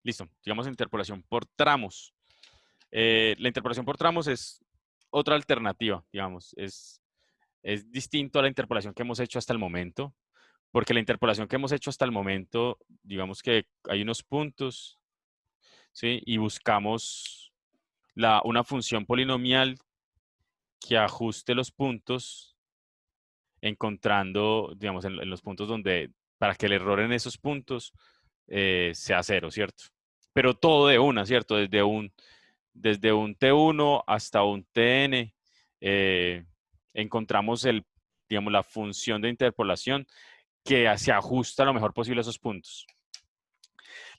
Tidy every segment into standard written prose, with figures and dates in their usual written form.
Listo, digamos interpolación por tramos. La interpolación por tramos es otra alternativa, digamos, es distinto a la interpolación que hemos hecho hasta el momento, porque la interpolación que hemos hecho hasta el momento, digamos que hay unos puntos, ¿sí? Y buscamos una función polinomial que ajuste los puntos, encontrando, digamos, en los puntos donde, para que el error en esos puntos sea cero, ¿cierto? Pero todo de una, ¿cierto? Desde un T1 hasta un Tn, eh, encontramos digamos, la función de interpolación que se ajusta lo mejor posible a esos puntos.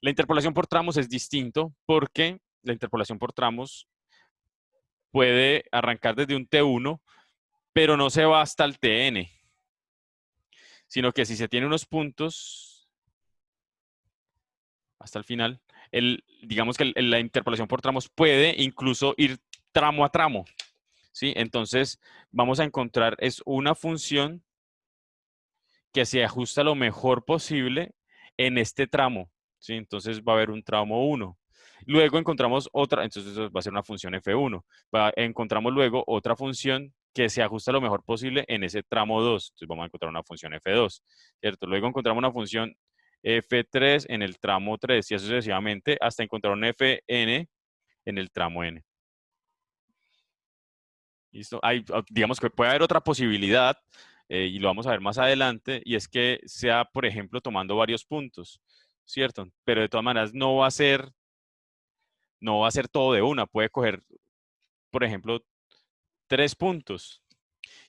La interpolación por tramos es distinto porque la interpolación por tramos puede arrancar desde un T1, pero no se va hasta el Tn, sino que si se tiene unos puntos hasta el final, digamos que la interpolación por tramos puede incluso ir tramo a tramo, ¿sí? Entonces vamos a encontrar, es una función que se ajusta lo mejor posible en este tramo, ¿sí? Entonces va a haber un tramo 1. Luego encontramos otra, entonces eso va a ser una función f1. Encontramos luego otra función que se ajusta lo mejor posible en ese tramo 2. Entonces vamos a encontrar una función f2, ¿cierto? Luego encontramos una función f3 en el tramo 3 y así sucesivamente hasta encontrar un fn en el tramo n. ¿Listo? Digamos que puede haber otra posibilidad, y lo vamos a ver más adelante, y es que sea, por ejemplo, tomando varios puntos, ¿cierto? Pero de todas maneras no va a ser todo de una. Puede coger, por ejemplo, 3 puntos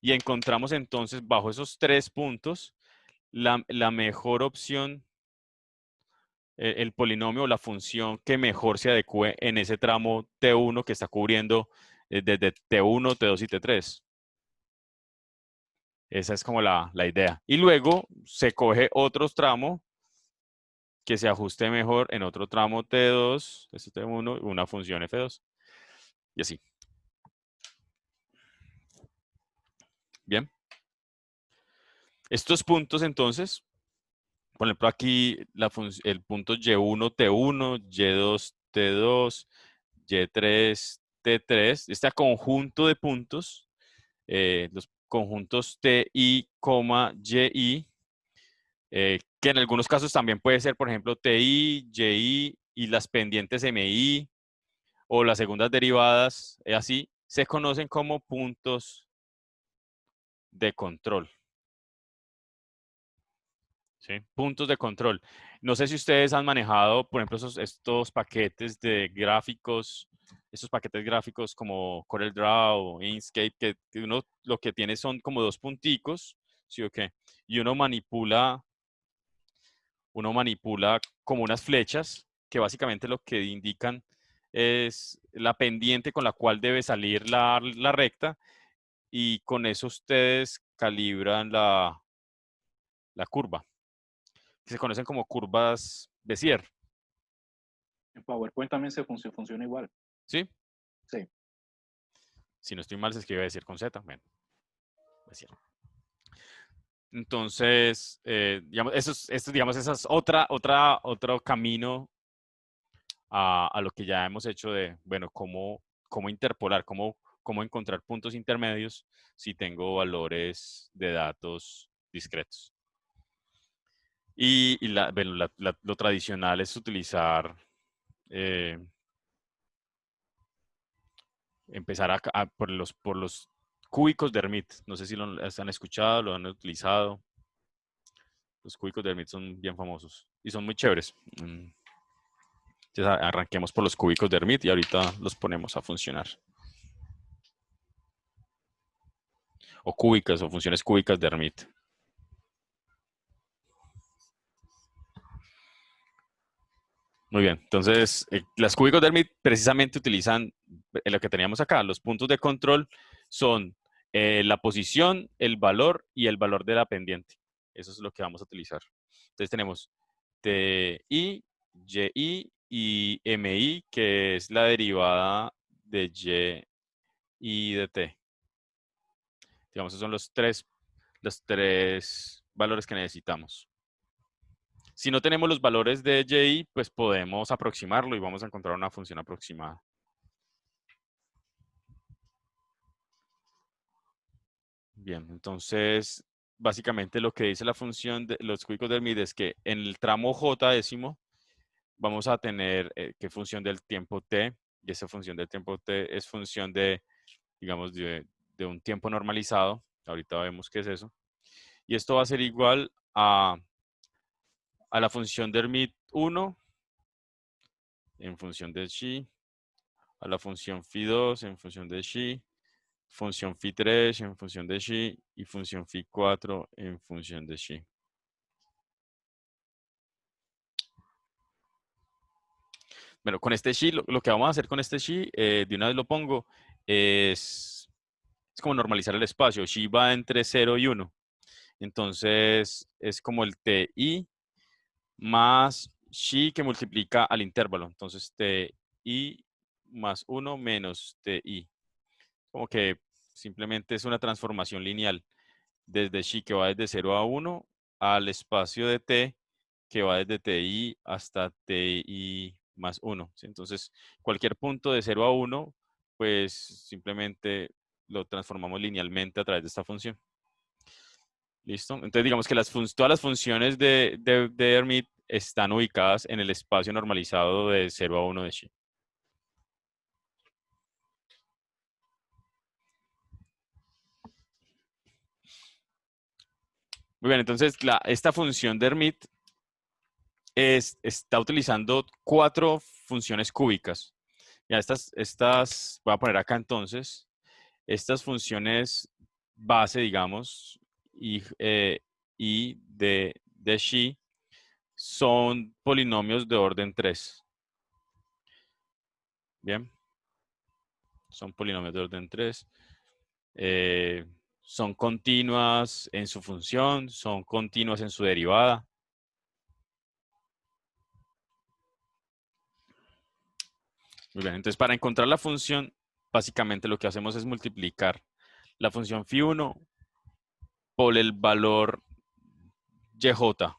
y encontramos entonces bajo esos 3 puntos la mejor opción, el polinomio o la función que mejor se adecue en ese tramo T1 que está cubriendo desde T1, T2 y T3. Esa es como la idea. Y luego se coge otro tramo que se ajuste mejor en otro tramo T2, este T1, una función F2. Y así. Bien. Estos puntos entonces, por ejemplo aquí el punto Y1, T1, Y2, T2, Y3, T3, este conjunto de puntos, los conjuntos TI, YI, que en algunos casos también puede ser, por ejemplo, TI, YI y las pendientes MI o las segundas derivadas, así, se conocen como puntos de control. ¿Sí? Puntos de control. No sé si ustedes han manejado, por ejemplo, estos paquetes de gráficos, estos paquetes gráficos como CorelDRAW o Inkscape, que uno lo que tiene son como dos punticos, ¿sí o qué? Y uno manipula como unas flechas que básicamente lo que indican es la pendiente con la cual debe salir la recta, y con eso ustedes calibran la curva, que se conocen como curvas Bézier, En PowerPoint también funciona igual. ¿sí? Sí. Si no estoy mal, se escribe Bézier con Z. Bueno, Bézier. Entonces, digamos, digamos, esa es otro camino a lo que ya hemos hecho de, bueno, cómo interpolar, cómo encontrar puntos intermedios si tengo valores de datos discretos. Y bueno, lo tradicional es utilizar, eh, empezar por los cúbicos de Hermite. No sé si lo han escuchado, lo han utilizado. Los cúbicos de Hermite son bien famosos y son muy chéveres. Entonces arranquemos por los cúbicos de Hermite y ahorita los ponemos a funcionar. O cúbicas o funciones cúbicas de Hermite. Muy bien, entonces las cúbicos de Hermite precisamente utilizan lo que teníamos acá. Los puntos de control son la posición, el valor y el valor de la pendiente. Eso es lo que vamos a utilizar. Entonces tenemos TI, YI y MI, que es la derivada de Y y de T. Digamos, esos son los tres valores que necesitamos. Si no tenemos los valores de y, pues podemos aproximarlo y vamos a encontrar una función aproximada. Bien, entonces, básicamente lo que dice la función de los cúbicos del MID es que en el tramo j décimo vamos a tener qué función del tiempo t, y esa función del tiempo t es función de, digamos, de un tiempo normalizado. Ahorita vemos qué es eso. Y esto va a ser igual a la función del MID 1 en función de xi, a la función phi2 en función de xi, función phi3 en función de xi y función phi4 en función de xi. Bueno, con este xi, lo que vamos a hacer con este xi, de una vez lo pongo, es como normalizar el espacio. Xi va entre 0 y 1. Entonces, es como el ti más xi que multiplica al intervalo. Entonces, ti más 1 menos ti. Como que simplemente es una transformación lineal desde xi que va desde 0 a 1 al espacio de t que va desde ti hasta ti más 1. ¿Sí? Entonces, cualquier punto de 0 a 1, pues simplemente lo transformamos linealmente a través de esta función. ¿Listo? Entonces, digamos que todas las funciones de Hermite están ubicadas en el espacio normalizado de 0 a 1 de xi. Muy bien, entonces esta función de Hermite está utilizando 4 funciones cúbicas. Ya voy a poner acá entonces, estas funciones base, digamos, y de xi son polinomios de orden 3. Bien, son polinomios de orden 3. Son continuas en su función, son continuas en su derivada. Muy bien, entonces para encontrar la función, básicamente lo que hacemos es multiplicar la función phi1 por el valor yj.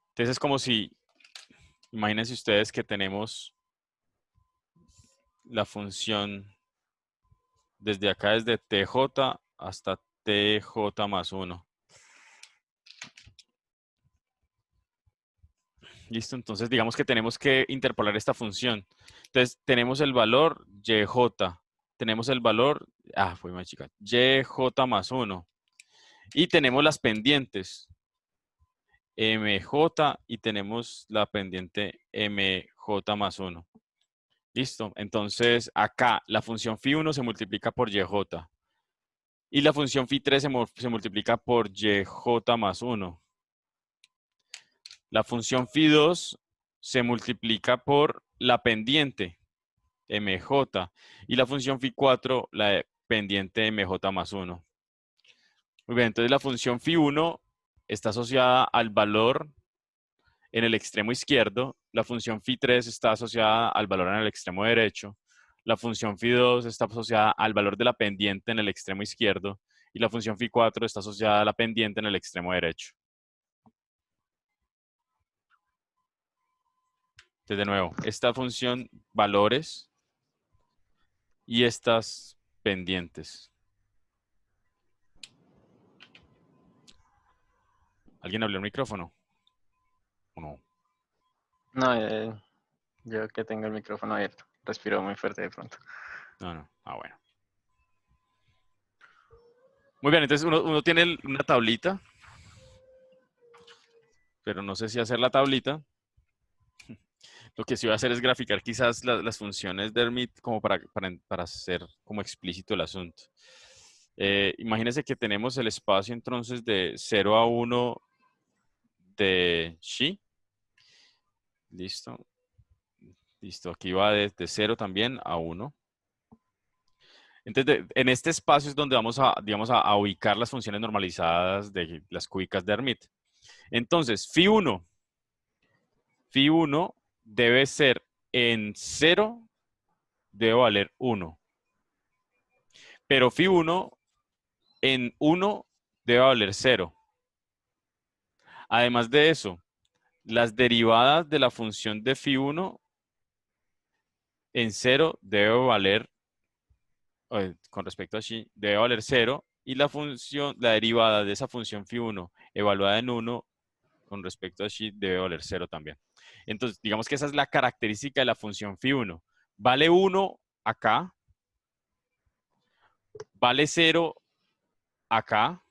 Entonces es como si, imagínense ustedes que tenemos la función desde acá, desde tj hasta tj más 1. Listo, entonces digamos que tenemos que interpolar esta función. Entonces tenemos el valor yj, tenemos el valor, fue más chica, yj más 1. Y tenemos las pendientes, mj, y tenemos la pendiente mj más 1. Listo, entonces acá la función phi1 se multiplica por yj. Y la función phi3 se multiplica por yj más 1. La función phi2 se multiplica por la pendiente mj. Y la función phi4, la pendiente mj más 1. Muy bien, entonces la función phi1 está asociada al valor en el extremo izquierdo. La función phi3 está asociada al valor en el extremo derecho. La función phi2 está asociada al valor de la pendiente en el extremo izquierdo. Y la función phi4 está asociada a la pendiente en el extremo derecho. Entonces, de nuevo, esta función valores y estas pendientes. ¿Alguien abrió el micrófono? ¿O no? No, yo que tengo el micrófono abierto. Respiro muy fuerte de pronto. No. Bueno. Muy bien, entonces uno tiene una tablita, pero no sé si hacer la tablita. Lo que sí voy a hacer es graficar quizás las funciones de Hermite como para hacer como explícito el asunto. Imagínense que tenemos el espacio entonces de 0 a 1 de xi. Listo. Listo. Aquí va de 0 también a 1. Entonces, en este espacio es donde vamos a, digamos, a ubicar las funciones normalizadas de las cúbicas de Hermite. Entonces, phi1 debe ser en 0, debe valer 1. Pero phi1 en 1 debe valer 0. Además de eso, las derivadas de la función de phi1 en 0 debe valer, con respecto a xi, debe valer 0. Y la derivada de esa función phi1 evaluada en 1 con respecto a xi debe valer 0 también. Entonces, digamos que esa es la característica de la función phi1. Vale 1 acá, vale 0 acá.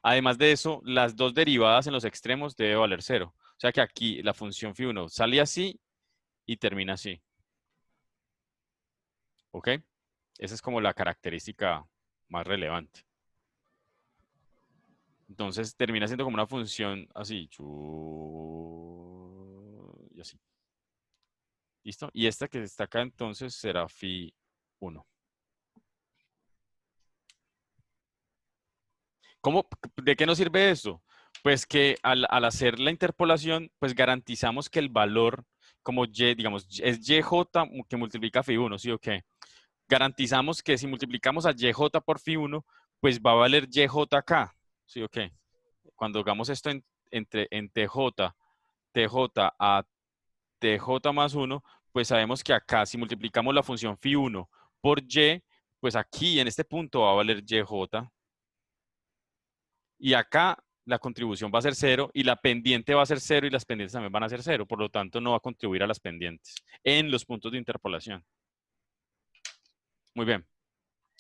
Además de eso, las dos derivadas en los extremos debe valer 0. O sea que aquí la función phi1 sale así y termina así. ¿Ok? Esa es como la característica más relevante. Entonces termina siendo como una función así. Y así. ¿Listo? Y esta que está acá entonces será phi1. ¿De qué nos sirve esto? Pues que al hacer la interpolación, pues garantizamos que el valor, como y, digamos, es yj que multiplica phi1, ¿sí o qué? Garantizamos que si multiplicamos a yj por phi1, pues va a valer yj acá, ¿sí o qué? Cuando hagamos esto en tj a tj más 1, pues sabemos que acá, si multiplicamos la función phi1 por y, pues aquí en este punto va a valer yj. Y acá la contribución va a ser 0 y la pendiente va a ser 0 y las pendientes también van a ser 0. Por lo tanto, no va a contribuir a las pendientes en los puntos de interpolación. Muy bien.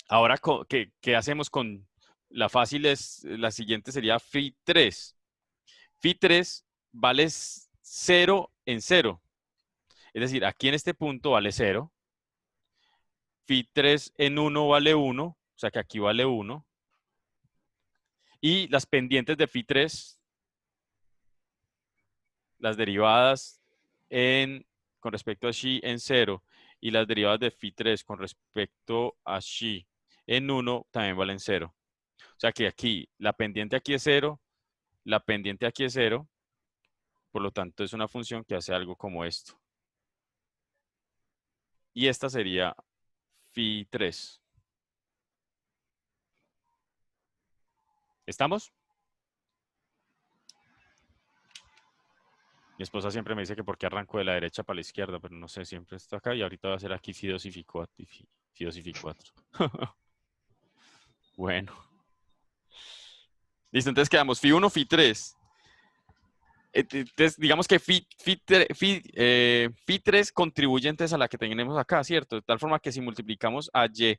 Ahora, ¿qué hacemos con la fácil? La siguiente sería phi3. Phi3 vale 0 en 0. Es decir, aquí en este punto vale 0. Phi3 en 1 vale 1. O sea que aquí vale 1. Y las pendientes de phi3, las derivadas con respecto a xi en 0 y las derivadas de phi3 con respecto a xi en 1 también valen 0. O sea que aquí la pendiente aquí es 0, la pendiente aquí es 0, por lo tanto es una función que hace algo como esto. Y esta sería phi3. ¿Estamos? Mi esposa siempre me dice que por qué arranco de la derecha para la izquierda, pero no sé, siempre está acá y ahorita va a ser aquí phi2 y phi4. Phi2 y phi4. Bueno. Listo, entonces quedamos phi1, phi3. Entonces, digamos que phi3 contribuye entonces a la que tenemos acá, ¿cierto? De tal forma que si multiplicamos a yj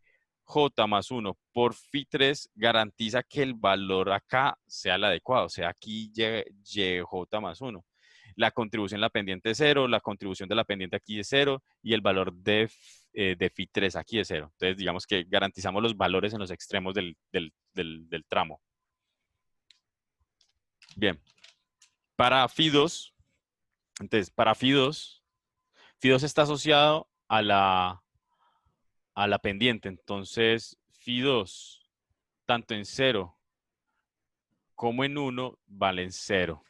más 1 por phi3, garantiza que el valor acá sea el adecuado, o sea, aquí yj más 1. La contribución en la pendiente es 0, la contribución de la pendiente aquí es 0 y el valor de phi3 aquí es 0. Entonces, digamos que garantizamos los valores en los extremos del tramo. Bien. Para phi2, entonces, para phi2 está asociado a la pendiente. Entonces, phi2, tanto en 0 como en 1, valen 0.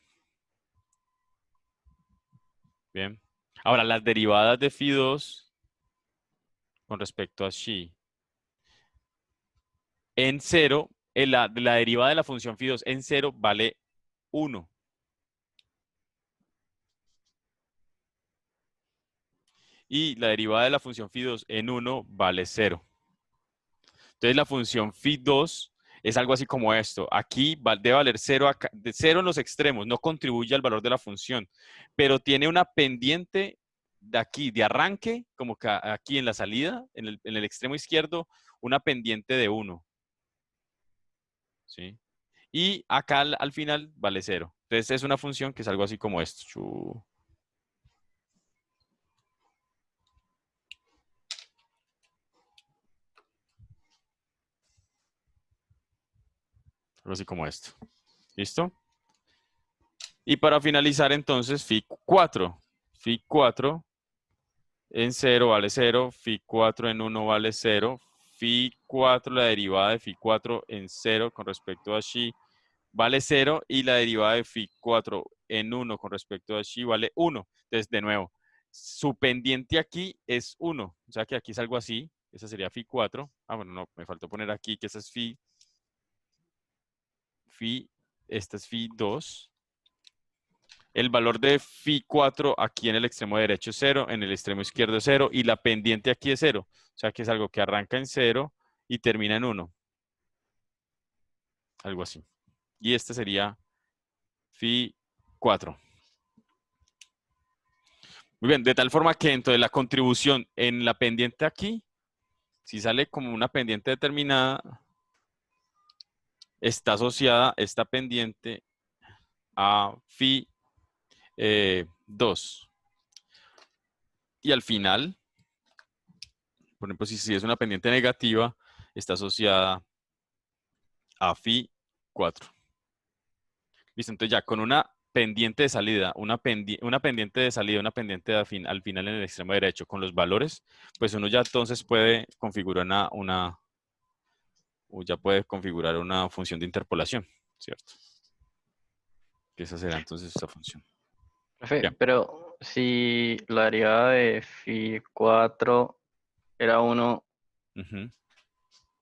Bien. Ahora, las derivadas de phi2 con respecto a xi en 0, la derivada de la función phi2 en 0 vale 1. Y la derivada de la función phi2 en 1 vale 0. Entonces la función phi2 es algo así como esto. Aquí debe valer 0, de 0 en los extremos, no contribuye al valor de la función, pero tiene una pendiente de aquí, de arranque, como que aquí en la salida, en el extremo izquierdo, una pendiente de 1. ¿Sí? Y acá al final vale 0. Entonces es una función que es algo así como esto. Algo así como esto. ¿Listo? Y para finalizar entonces, phi4. Phi4 en 0 vale 0, phi4 en 1 vale 0, phi4, la derivada de phi4 en 0 con respecto a xi vale 0 y la derivada de phi4 en 1 con respecto a xi vale 1. Entonces, de nuevo, su pendiente aquí es 1, o sea que aquí es algo así, esa sería phi4. Ah, bueno, no, me faltó poner aquí que esa es phi esta es phi 2. El valor de phi 4 aquí en el extremo derecho es 0, en el extremo izquierdo es 0 y la pendiente aquí es 0. O sea que es algo que arranca en 0 y termina en 1. Algo así. Y este sería phi 4. Muy bien, de tal forma que entonces la contribución en la pendiente aquí, si sale como una pendiente determinada, está asociada esta pendiente a phi 2. Y al final, por ejemplo, si es una pendiente negativa, está asociada a phi 4. Listo, entonces ya con una pendiente de salida, una pendiente de salida, una pendiente de al final en el extremo derecho con los valores, pues uno ya entonces puede configurar ya puede configurar una función de interpolación, ¿cierto? Que esa será entonces esta función. Profe, Bien. pero si la derivada de phi 4 era 1, Ujú.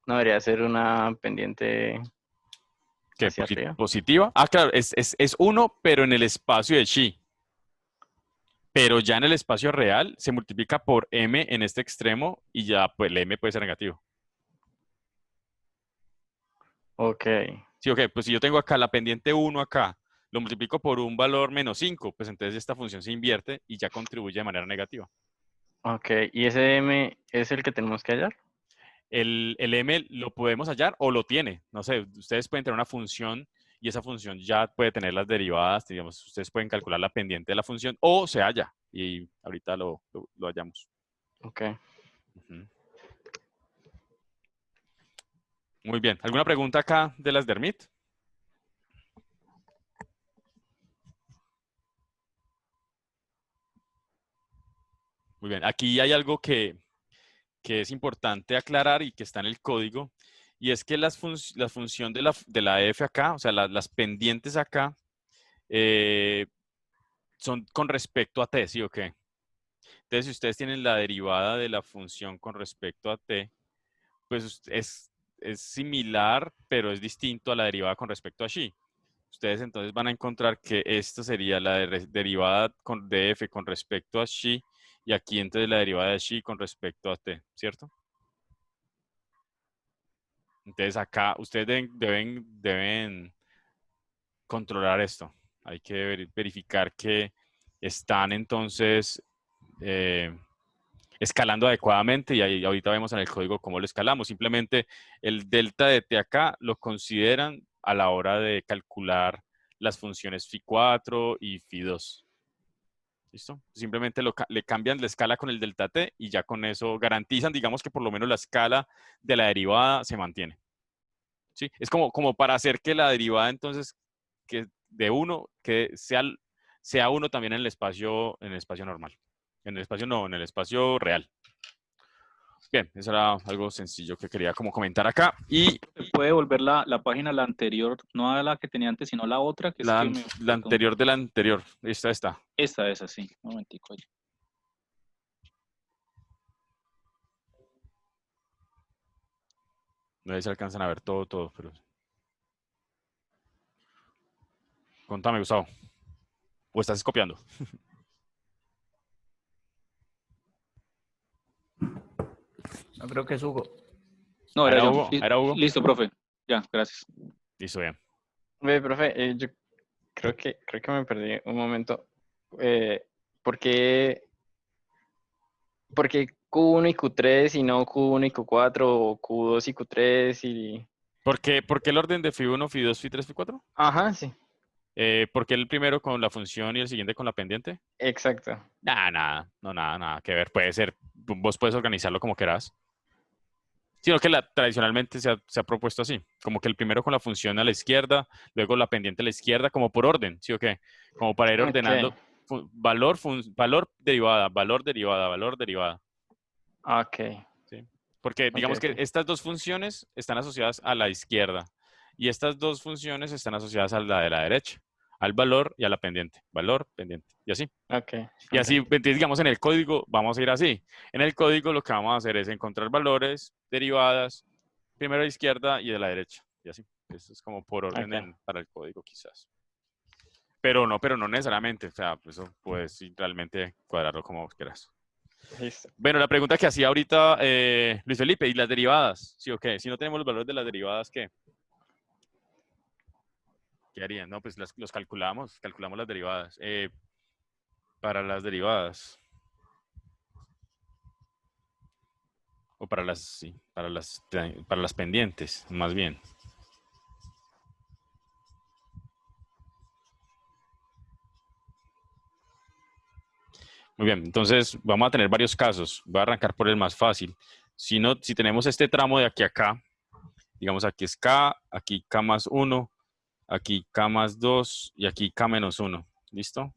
¿no debería ser una pendiente ¿Qué? hacia arriba? ¿Positiva? Ah, claro, es 1, pero en el espacio de Xi. Pero ya en el espacio real se multiplica por m en este extremo y ya pues el m puede ser negativo. Ok, Sí, ok, pues si yo tengo acá la pendiente 1 acá, lo multiplico por un valor menos 5, pues entonces esta función se invierte y ya contribuye de manera negativa. ok. ¿Y ese m es el que tenemos que hallar? El m lo podemos hallar o lo tiene. No sé, ustedes pueden tener una función y esa función ya puede tener las derivadas, digamos, ustedes pueden calcular la pendiente de la función o se halla y ahorita lo hallamos. Ok. Ujú. Muy bien. ¿Alguna pregunta acá de las de Hermit? Muy bien. Aquí hay algo que es importante aclarar y que está en el código, y es que la función de la f acá, o sea, las pendientes acá, son con respecto a t, ¿sí o qué? Entonces, si ustedes tienen la derivada de la función con respecto a t, pues es similar, pero es distinto a la derivada con respecto a xi. Ustedes entonces van a encontrar que esta sería la derivada de f con respecto a xi, y aquí entonces la derivada de xi con respecto a t, ¿cierto? Entonces acá ustedes deben controlar esto. Hay que verificar que están entonces escalando adecuadamente y ahí ahorita vemos en el código cómo lo escalamos. Simplemente el delta de t acá lo consideran a la hora de calcular las funciones phi4 y phi2. ¿Listo? Simplemente le cambian la escala con el delta t y ya con eso garantizan, digamos que por lo menos la escala de la derivada se mantiene. ¿Sí? Es como para hacer que la derivada entonces que de 1 que sea 1 también en el espacio normal. En el espacio no, en el espacio real. Bien, eso era algo sencillo que quería como comentar acá. Y ¿Puede volver la página, la anterior, no a la que tenía antes, sino la otra, que es que me la faltó un- anterior de la anterior. Esta está. Esta es así. Un momentico. No sé si alcanzan a ver todo, pero... Contame, Gustavo. ¿O estás copiando? No creo que es Hugo. No, era ¿Era yo. Hugo? ¿Era Hugo? Listo, profe. Ya, gracias. Listo, bien. Ve, profe, yo creo que me perdí un momento. Eh, ¿por qué, por qué Q1 y Q3 y no Q1 y Q4 o Q2 y Q3 y... ¿Por qué el orden de phi1, phi2, phi3, phi4? Ajá, sí, ¿Por qué el primero con la función y el siguiente con la pendiente? exacto. Nada que ver. Puede ser, vos puedes organizarlo como quieras. Sino que tradicionalmente se ha propuesto así, como que el primero con la función a la izquierda, luego la pendiente a la izquierda, como por orden, ¿sí o qué? Como para ir ordenando Ok, valor derivada, valor derivada, valor derivada, ok, ¿sí? Porque ok, digamos que ok. estas dos funciones están asociadas a la izquierda y estas dos funciones están asociadas a la de la derecha, al valor y a la pendiente, valor, pendiente, y así. Ok, Y así, comprendo. entonces, digamos, en el código vamos a ir así. En el código lo que vamos a hacer es encontrar valores, derivadas, primero a la izquierda y de la derecha. Y así. Eso es como por orden Ok. para el código quizás. Pero no necesariamente. O sea, pues eso puedes sí, realmente cuadrarlo como vos quieras. Listo. Bueno, la pregunta que hacía ahorita Luis Felipe, ¿y las derivadas? ¿Sí o qué? Si no tenemos los valores de las derivadas, ¿qué? ¿Qué harían? No, pues los calculamos las derivadas. Para las derivadas. O para las, sí, para las pendientes, más bien. Muy bien, entonces vamos a tener varios casos. Voy a arrancar por el más fácil. Si tenemos este tramo de aquí a acá, digamos aquí es K, aquí K más 1, aquí K más 2 y aquí K menos 1. ¿Listo?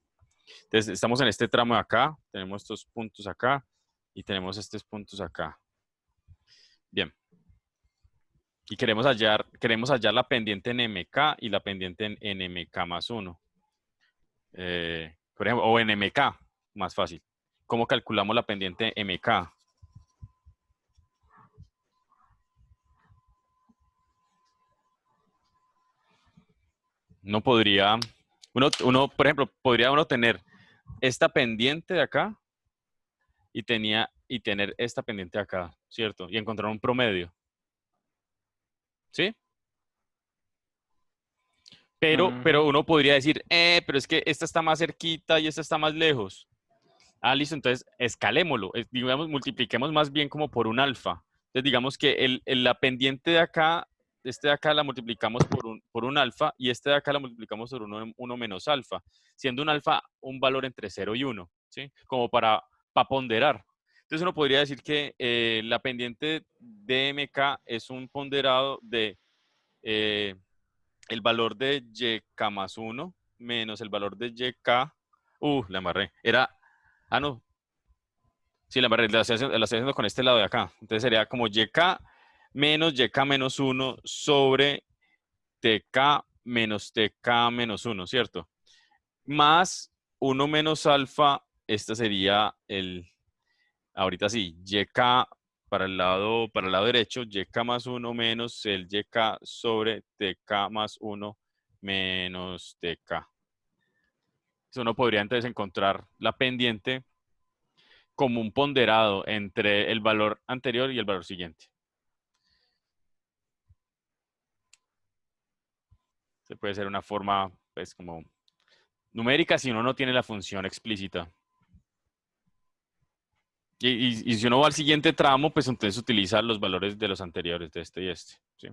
Entonces estamos en este tramo de acá, tenemos estos puntos acá y tenemos estos puntos acá. Bien. Y queremos hallar la pendiente en MK y la pendiente en NMK más 1. Por ejemplo, o en MK, más fácil. ¿Cómo calculamos la pendiente MK? Por ejemplo, podría uno tener esta pendiente de acá y tener esta pendiente de acá, ¿cierto? Y encontrar un promedio. ¿Sí? Pero uno podría decir, pero es que esta está más cerquita y esta está más lejos. Ah, listo, entonces escalémoslo. Digamos, multipliquemos más bien como por un alfa. Entonces, digamos que la pendiente de acá, este de acá la multiplicamos por un alfa y este de acá la multiplicamos por uno menos alfa, siendo un alfa un valor entre 0 y 1, ¿sí? Como para ponderar. Entonces, uno podría decir que la pendiente de MK es un ponderado de el valor de YK más 1 menos el valor de YK. La embarré. No. Sí, la estoy haciendo con este lado de acá. Entonces sería como YK menos YK menos 1 sobre TK menos TK menos 1, ¿cierto? Más 1 menos alfa, este sería ahorita sí, YK para el lado derecho, YK más 1 menos el YK sobre TK más 1 menos TK. Eso uno podría entonces encontrar la pendiente como un ponderado entre el valor anterior y el valor siguiente. Se puede ser una forma, pues, como numérica si uno no tiene la función explícita. Y si uno va al siguiente tramo, pues entonces utiliza los valores de los anteriores, de este y este. ¿Sí?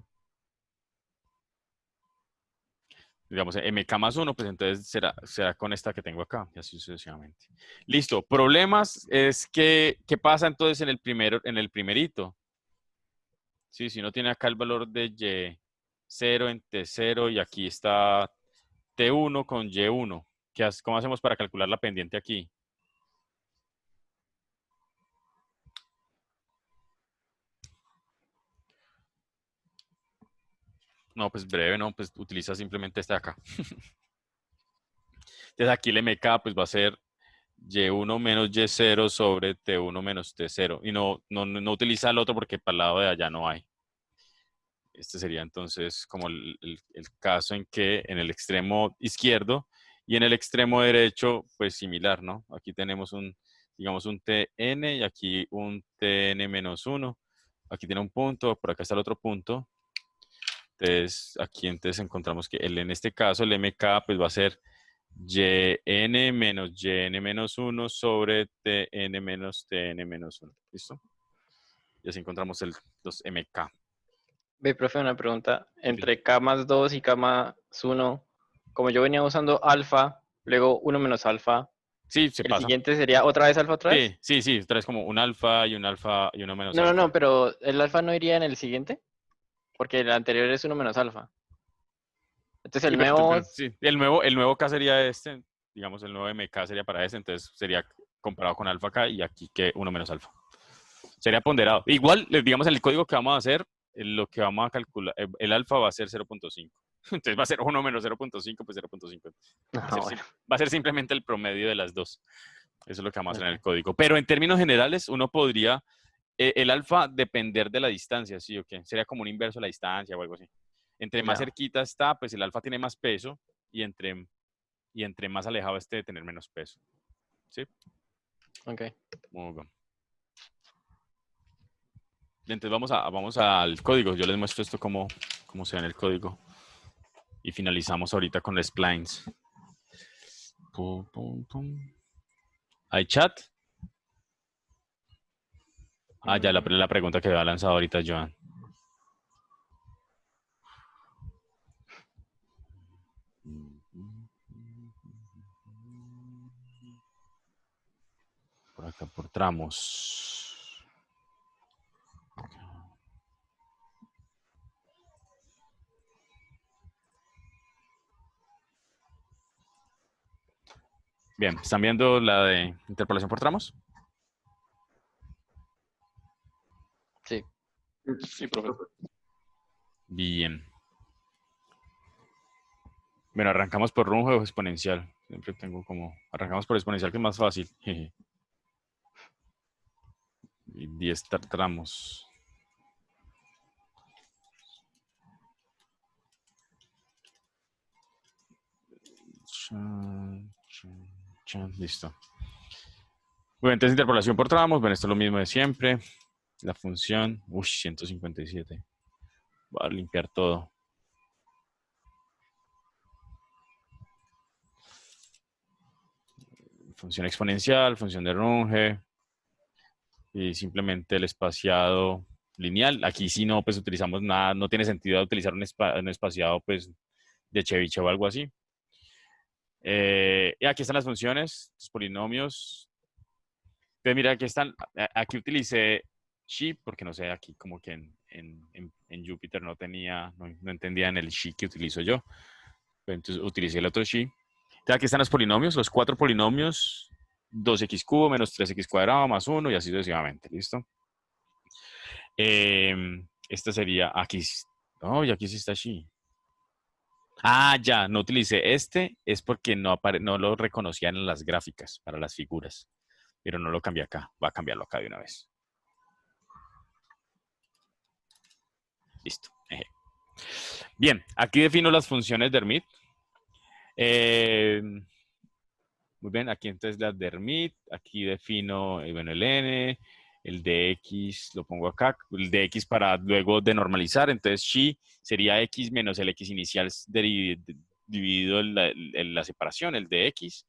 Digamos, MK más 1, pues entonces será con esta que tengo acá, y así sucesivamente. Listo. Problemas es que, ¿qué pasa entonces en el primerito? Sí, si uno tiene acá el valor de Y0 en T0 y aquí está T1 con Y1. ¿Cómo hacemos para calcular la pendiente aquí? No, pues breve, no, pues utiliza simplemente esta de acá. Entonces aquí el MK pues va a ser Y1 menos Y0 sobre T1 menos T0. Y no utiliza el otro porque para el lado de allá no hay. Este sería entonces como el caso en que en el extremo izquierdo y en el extremo derecho, pues similar, ¿no? Aquí tenemos digamos un Tn y aquí un Tn menos 1. Aquí tiene un punto, por acá está el otro punto. Entonces, aquí encontramos que en este caso el MK pues va a ser Yn menos Yn menos 1 sobre Tn menos Tn menos 1. ¿Listo? Y así encontramos los MK. Ve, profe, una pregunta. Sí. Entre K más 2 y K más 1, como yo venía usando alfa, luego 1 menos alfa, Sí, se el pasa. siguiente sería otra vez alfa otra vez. Sí, traes como un alfa y uno menos No, alfa. pero el alfa no iría en el siguiente, porque el anterior es 1 menos alfa. Entonces Sí, el nuevo, sí, el nuevo K sería este, digamos el nuevo MK sería para este, entonces sería comparado con alfa K y aquí que uno menos alfa. Sería ponderado. Igual, digamos, en el código que vamos a hacer, lo que vamos a calcular, el alfa va a ser 0.5. Entonces va a ser 1 menos 0.5, pues 0.5. Va a ser simplemente el promedio de las dos. Eso es lo que vamos a hacer en el código. Pero en términos generales, uno podría, el alfa depender de la distancia, ¿sí o qué? Sería como un inverso de la distancia o algo así. Entre más Ya. cerquita está, pues el alfa tiene más peso y entre más alejado esté de tener menos peso. ¿Sí? Ok. Muy bien. Entonces vamos al código. Yo les muestro esto cómo se ve en el código. Y finalizamos ahorita con los splines. Pum, pum, pum. ¿Hay chat? Ah, ya la pregunta que había lanzado ahorita Joan. Por acá, por tramos. Bien, ¿están viendo la de interpolación por tramos? Sí. Sí, profe. Bien. Bueno, arrancamos por runge o exponencial. Siempre tengo como... Arrancamos por exponencial, que es más fácil. Jeje. Y 10 tramos. Listo. Bueno, entonces interpolación por tramos. Bueno, esto es lo mismo de siempre. La función... Uy, 157. Voy a limpiar todo. Función exponencial, función de Runge. Y simplemente el espaciado lineal. Aquí sí no, pues utilizamos nada. No tiene sentido utilizar un espaciado, pues, de Chebyshev o algo así. Y aquí están las funciones, los polinomios. Entonces, mira, aquí están. Aquí utilicé Xi, porque no sé, aquí como que en Jupyter no entendía en el Xi que utilizo yo. Entonces utilicé el otro Xi. Entonces, aquí están los polinomios, los 4 polinomios, 2x cubo menos 3x cuadrado más 1 y así sucesivamente. ¿Listo? Esta sería aquí. No, y aquí sí está Xi. Ah, ya, no utilicé este, es porque no lo reconocían en las gráficas para las figuras, pero no lo cambié acá, voy a cambiarlo acá de una vez. Listo. Bien, aquí defino las funciones de Hermite. Muy bien, aquí entonces las de Hermite, aquí defino bueno, el n, el dx lo pongo acá, el dx para luego de normalizar, entonces xi sería x menos el x inicial dividido en la separación, el dx.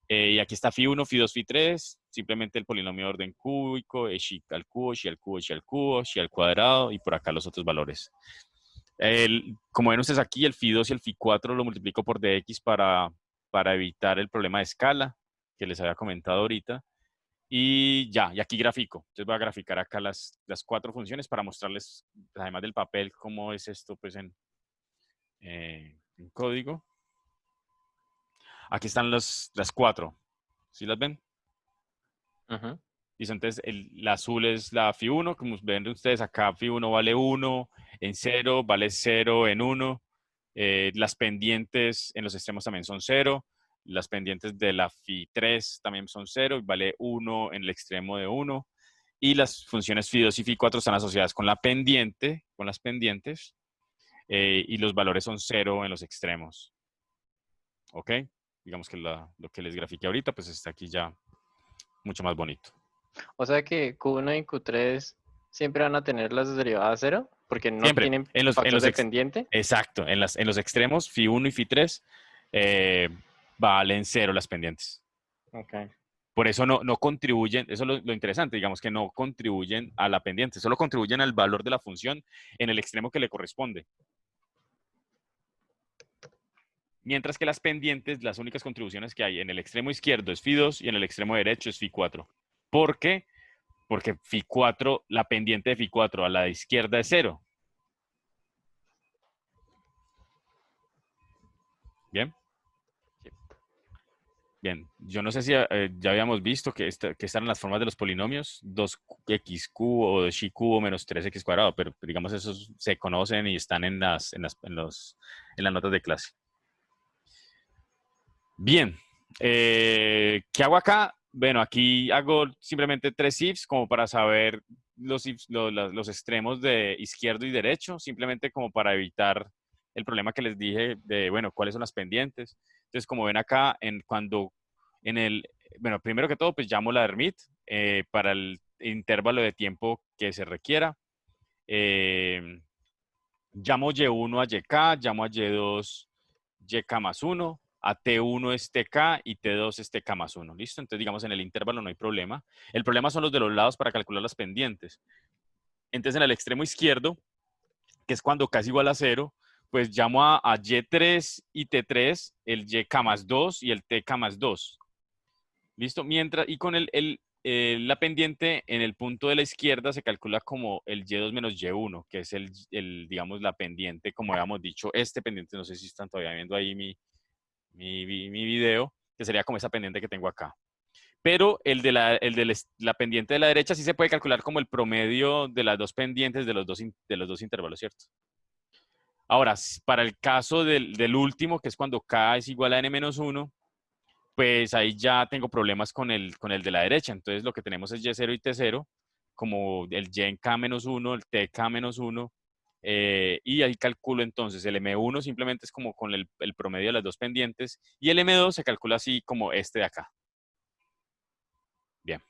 Y aquí está phi1, phi2, phi3, simplemente el polinomio de orden cúbico, es xi al cubo, xi al cubo, xi al cubo, xi al cuadrado, y por acá los otros valores. Como ven ustedes aquí, el phi2 y el phi4 lo multiplico por dx para evitar el problema de escala que les había comentado ahorita. Y ya, y aquí grafico. Entonces voy a graficar acá las 4 funciones para mostrarles, además del papel, cómo es esto pues en código. Aquí están las 4. ¿Sí las ven? Ujú. Y entonces la azul es la phi1, como ven ustedes acá, phi1 vale 1 en 0, vale 0 en 1. Las pendientes en los extremos también son 0. Las pendientes de la phi3 también son 0, vale 1 en el extremo de 1. Y las funciones phi2 y phi4 están asociadas con la pendiente, con las pendientes, y los valores son 0 en los extremos. ¿Ok? Digamos que lo que les grafiqué ahorita, pues está aquí ya mucho más bonito. O sea que Q1 y Q3 siempre van a tener las derivadas cero porque no Siempre. tienen En los factor de pendiente. exacto. En los extremos, phi1 y phi3, valen 0 las pendientes. Ok. Por eso no contribuyen, eso es lo interesante, digamos que no contribuyen a la pendiente, solo contribuyen al valor de la función en el extremo que le corresponde. Mientras que las pendientes, las únicas contribuciones que hay en el extremo izquierdo es phi2 y en el extremo derecho es phi4. ¿Por qué? Porque phi4, la pendiente de phi4 a la izquierda es 0. ¿Bien? Sí. Bien, yo no sé si ya habíamos visto que están las formas de los polinomios, 2x cubo o xi cubo menos 3x cuadrado, pero digamos esos se conocen y están en las notas de clase. Bien, ¿qué hago acá? Bueno, aquí hago simplemente 3 ifs como para saber los extremos de izquierdo y derecho, simplemente como para evitar el problema que les dije de, bueno, cuáles son las pendientes. Entonces, como ven acá, bueno, primero que todo, pues llamo la Hermit para el intervalo de tiempo que se requiera. Llamo Y1 a YK, llamo a Y2 YK más 1, a T1 es TK y T2 es TK más 1. ¿Listo? Entonces, digamos, en el intervalo no hay problema. El problema son los de los lados para calcular las pendientes. Entonces, en el extremo izquierdo, que es cuando K es igual a 0, pues llamo a Y3 y T3, el YK más 2 y el TK más 2. ¿Listo? Y con la pendiente en el punto de la izquierda se calcula como el Y2 menos Y1, que es digamos, la pendiente, como habíamos dicho, este pendiente, no sé si están todavía viendo ahí mi video, que sería como esa pendiente que tengo acá. Pero el de la pendiente de la derecha sí se puede calcular como el promedio de las dos pendientes de los dos intervalos, ¿cierto? Ahora, para el caso del último, que es cuando K es igual a N-1, pues ahí ya tengo problemas con el de la derecha. Entonces lo que tenemos es Y0 y T0, como el Y en K-1, el T K-1, y ahí calculo entonces el M1 simplemente es como con el promedio de las dos pendientes, y el M2 se calcula así como este de acá. Bien.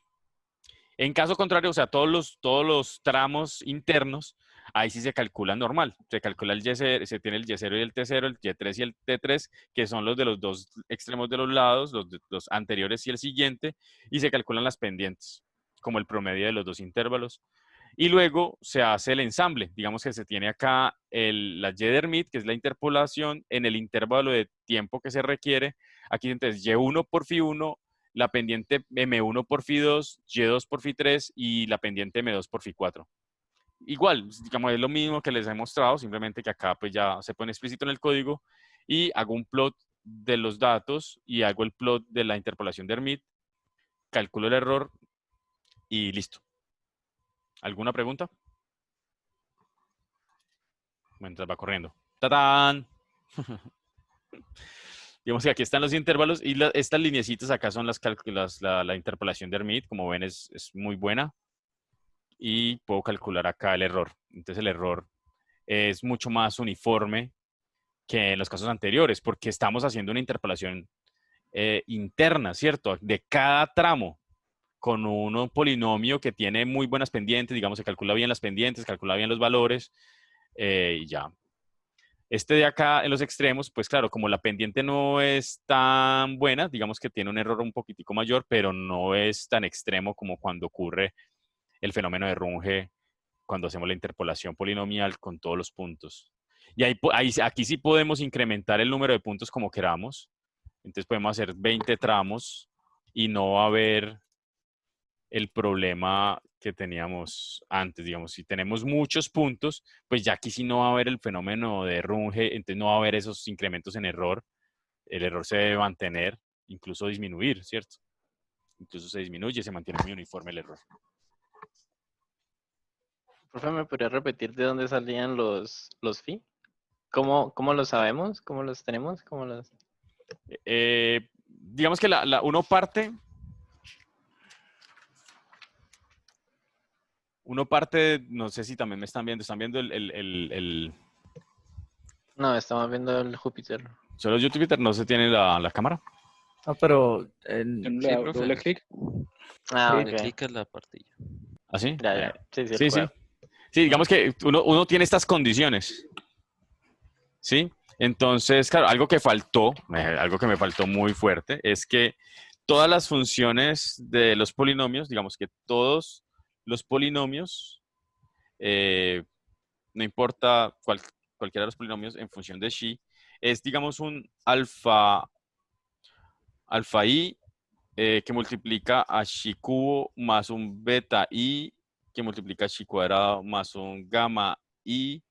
En caso contrario, o sea, todos los tramos internos, ahí sí se calcula normal. Se calcula el Y0, se tiene el Y0 y el T0, el Y3 y el T3, que son los de los dos extremos de los lados, los anteriores y el siguiente, y se calculan las pendientes, como el promedio de los dos intervalos. Y luego se hace el ensamble. Digamos que se tiene acá la Y de Hermite, que es la interpolación en el intervalo de tiempo que se requiere. Aquí entonces Y1 por Φ1, la pendiente M1 por Φ2, Y2 por Φ3 y la pendiente M2 por Φ4. Igual, digamos, es lo mismo que les he mostrado, simplemente que acá pues ya se pone explícito en el código y hago un plot de los datos y hago el plot de la interpolación de Hermite, calculo el error y listo. ¿Alguna pregunta? Mientras va corriendo. ¡Tatán! Digamos que aquí están los intervalos y estas lineecitas acá son la interpolación de Hermite. Como ven, es muy buena. Y puedo calcular acá el error. Entonces el error es mucho más uniforme que en los casos anteriores, porque estamos haciendo una interpolación interna, ¿cierto? De cada tramo, con un polinomio que tiene muy buenas pendientes, digamos, se calcula bien las pendientes, calcula bien los valores, y ya. Este de acá en los extremos, pues claro, como la pendiente no es tan buena, digamos que tiene un error un poquitico mayor, pero no es tan extremo como cuando ocurre el fenómeno de Runge cuando hacemos la interpolación polinomial con todos los puntos. Y aquí sí podemos incrementar el número de puntos como queramos. Entonces podemos hacer 20 tramos y no va a haber el problema que teníamos antes, digamos, si tenemos muchos puntos, pues ya aquí sí no va a haber el fenómeno de Runge, entonces no va a haber esos incrementos en error, el error se debe mantener, incluso disminuir, ¿cierto? Incluso se disminuye, se mantiene muy uniforme el error. Profe, ¿me podría repetir de dónde salían los phi? ¿Cómo los sabemos? ¿Cómo los tenemos? Digamos que uno parte, no sé si también me están viendo No, estamos viendo el Júpiter. solo Jupyter no se tiene la cámara. Ah, pero Le Sí, da profe. doble clic. Ah, Sí. ok. Clic en la partilla. ¿Ah, sí? Ya. Sí, Sí, el sí. cuadro. Sí, digamos que uno tiene estas condiciones. ¿Sí? Entonces, claro, algo que me faltó muy fuerte, es que todas las funciones de los polinomios, digamos que todos los polinomios, no importa cualquiera de los polinomios en función de xi, es, digamos, un alfa i que multiplica a xi cubo más un beta i que multiplica a xi cuadrado más un gamma i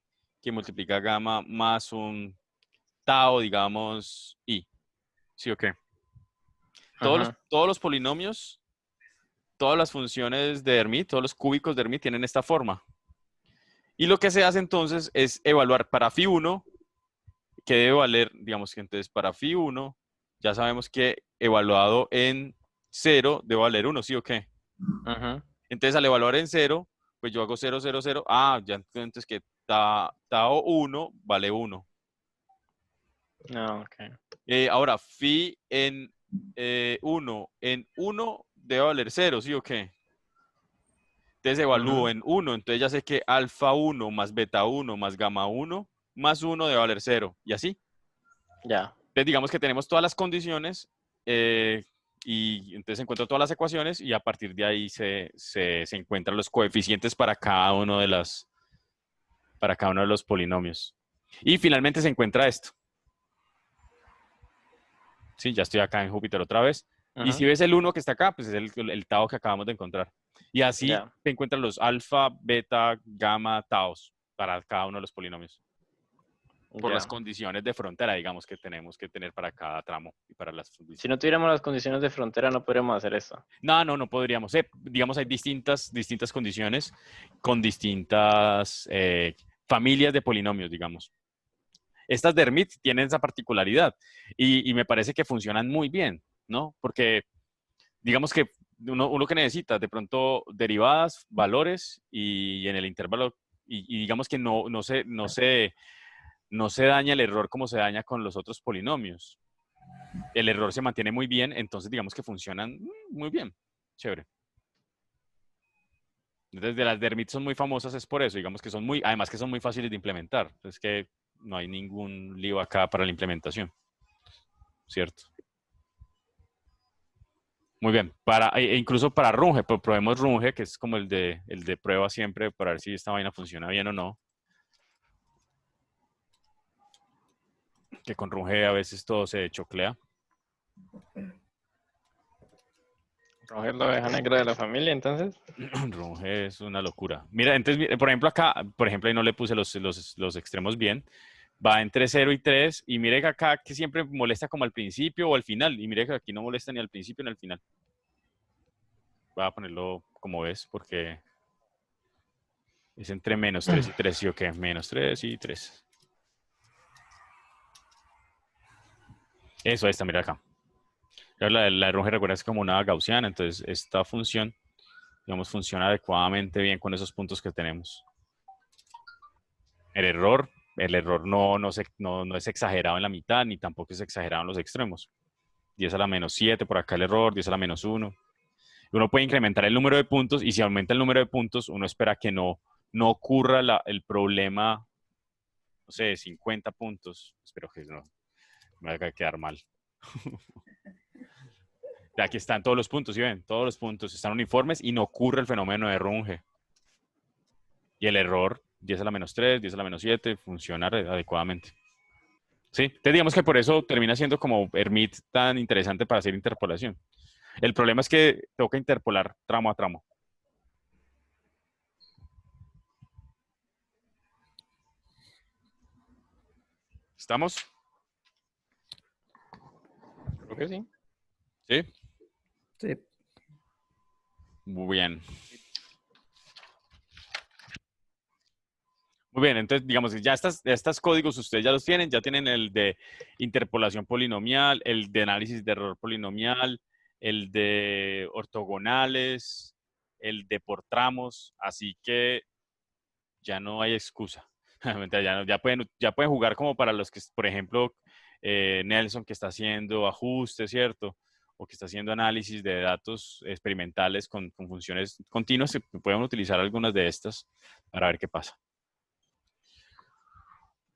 que multiplica gamma más un tau, digamos, i. ¿Sí o qué? Ajá. Todos los polinomios, todas las funciones de Hermite, todos los cúbicos de Hermite tienen esta forma. Y lo que se hace entonces es evaluar para Φ1, que debe valer, digamos que entonces para Φ1, ya sabemos que evaluado en 0 debe valer 1, ¿sí o qué? Ajá. Entonces al evaluar en 0, pues yo hago 0, 0, 0. Ah, ya entonces que tau 1 vale 1. No, ok. Ahora, phi en 1 en 1 debe valer 0, ¿sí o qué? Entonces evalúo Ujú. en 1, entonces ya sé que alfa 1 más beta 1 más gamma 1 más 1 debe valer 0, y así. Ya. Entonces digamos que tenemos todas las condiciones y entonces encuentro todas las ecuaciones y a partir de ahí se encuentran los coeficientes para cada uno de los polinomios. Y finalmente se encuentra esto. Sí, ya estoy acá en Júpiter otra vez. Y si Ujú. ves el 1 que está acá, pues es el tau que acabamos de encontrar. Y así Ya. se encuentran los alfa, beta, gamma, taus para cada uno de los polinomios. Por las Ya. condiciones de frontera, digamos, que tenemos que tener para cada tramo y para las Si no tuviéramos las condiciones de frontera, no podríamos hacer esto. No podríamos. Digamos, hay distintas condiciones con distintas familias de polinomios, digamos. Estas de Hermite tienen esa particularidad y me parece que funcionan muy bien, ¿no? Porque digamos que uno que necesita de pronto derivadas, valores y en el intervalo, y digamos que no se daña el error como se daña con los otros polinomios. El error se mantiene muy bien, entonces digamos que funcionan muy bien. Chévere. Desde las Dermit son muy famosas es por eso, digamos que son además que son muy fáciles de implementar. Es que no hay ningún lío acá para la implementación, ¿cierto? Muy bien. Incluso para Runge, probemos Runge, que es como el de prueba siempre para ver si esta vaina funciona bien o no. Que con Runge a veces todo se choclea. Roger la oveja negra de la familia, entonces. Runge es una locura. Mira, entonces, por ejemplo, acá, por ejemplo, ahí no le puse los extremos bien. Va entre 0 y 3. Y mire que acá que siempre molesta como al principio o al final. Y mire que aquí no molesta ni al principio ni al final. Voy a ponerlo como ves, porque es entre menos 3 y 3. ¿Sí o qué? Menos 3 y 3. Eso, ahí está, mira acá. La de Runge, recuerda, es como una gaussiana. Entonces, esta función, digamos, funciona adecuadamente bien con esos puntos que tenemos. El error, el error no es exagerado en la mitad, ni tampoco es exagerado en los extremos. 10 a la menos 7, por acá el error, 10 a la menos 1. Uno puede incrementar el número de puntos y si aumenta el número de puntos, uno espera que no ocurra el problema, no sé, 50 puntos. Espero que no me vaya a quedar mal. Aquí están todos los puntos, ¿sí ven? Todos los puntos están uniformes y no ocurre el fenómeno de Runge. Y el error, 10 a la menos 3, 10 a la menos 7, funciona adecuadamente. Sí, te digamos que por eso termina siendo como Hermite tan interesante para hacer interpolación. El problema es que toca interpolar tramo a tramo. ¿Estamos? Creo que sí. Sí. Sí. Muy bien. Muy bien, entonces digamos que ya estos códigos ustedes ya los tienen, ya tienen el de interpolación polinomial, el de análisis de error polinomial, el de ortogonales, el de por tramos, así que ya no hay excusa. Ya pueden jugar como para los que, por ejemplo, Nelson que está haciendo ajustes, ¿cierto? O que está haciendo análisis de datos experimentales con funciones continuas, se pueden utilizar algunas de estas para ver qué pasa.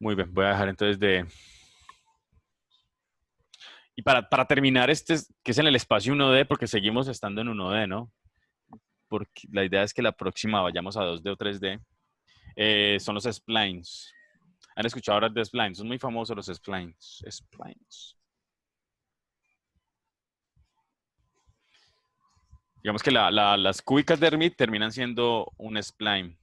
Muy bien, voy a dejar entonces de... Y para terminar, que es en el espacio 1D, porque seguimos estando en 1D, ¿no? Porque la idea es que la próxima vayamos a 2D o 3D. Son los splines. ¿Han escuchado hablar de splines? Son muy famosos los splines. Splines. Digamos que las cúbicas de Hermite terminan siendo un spline.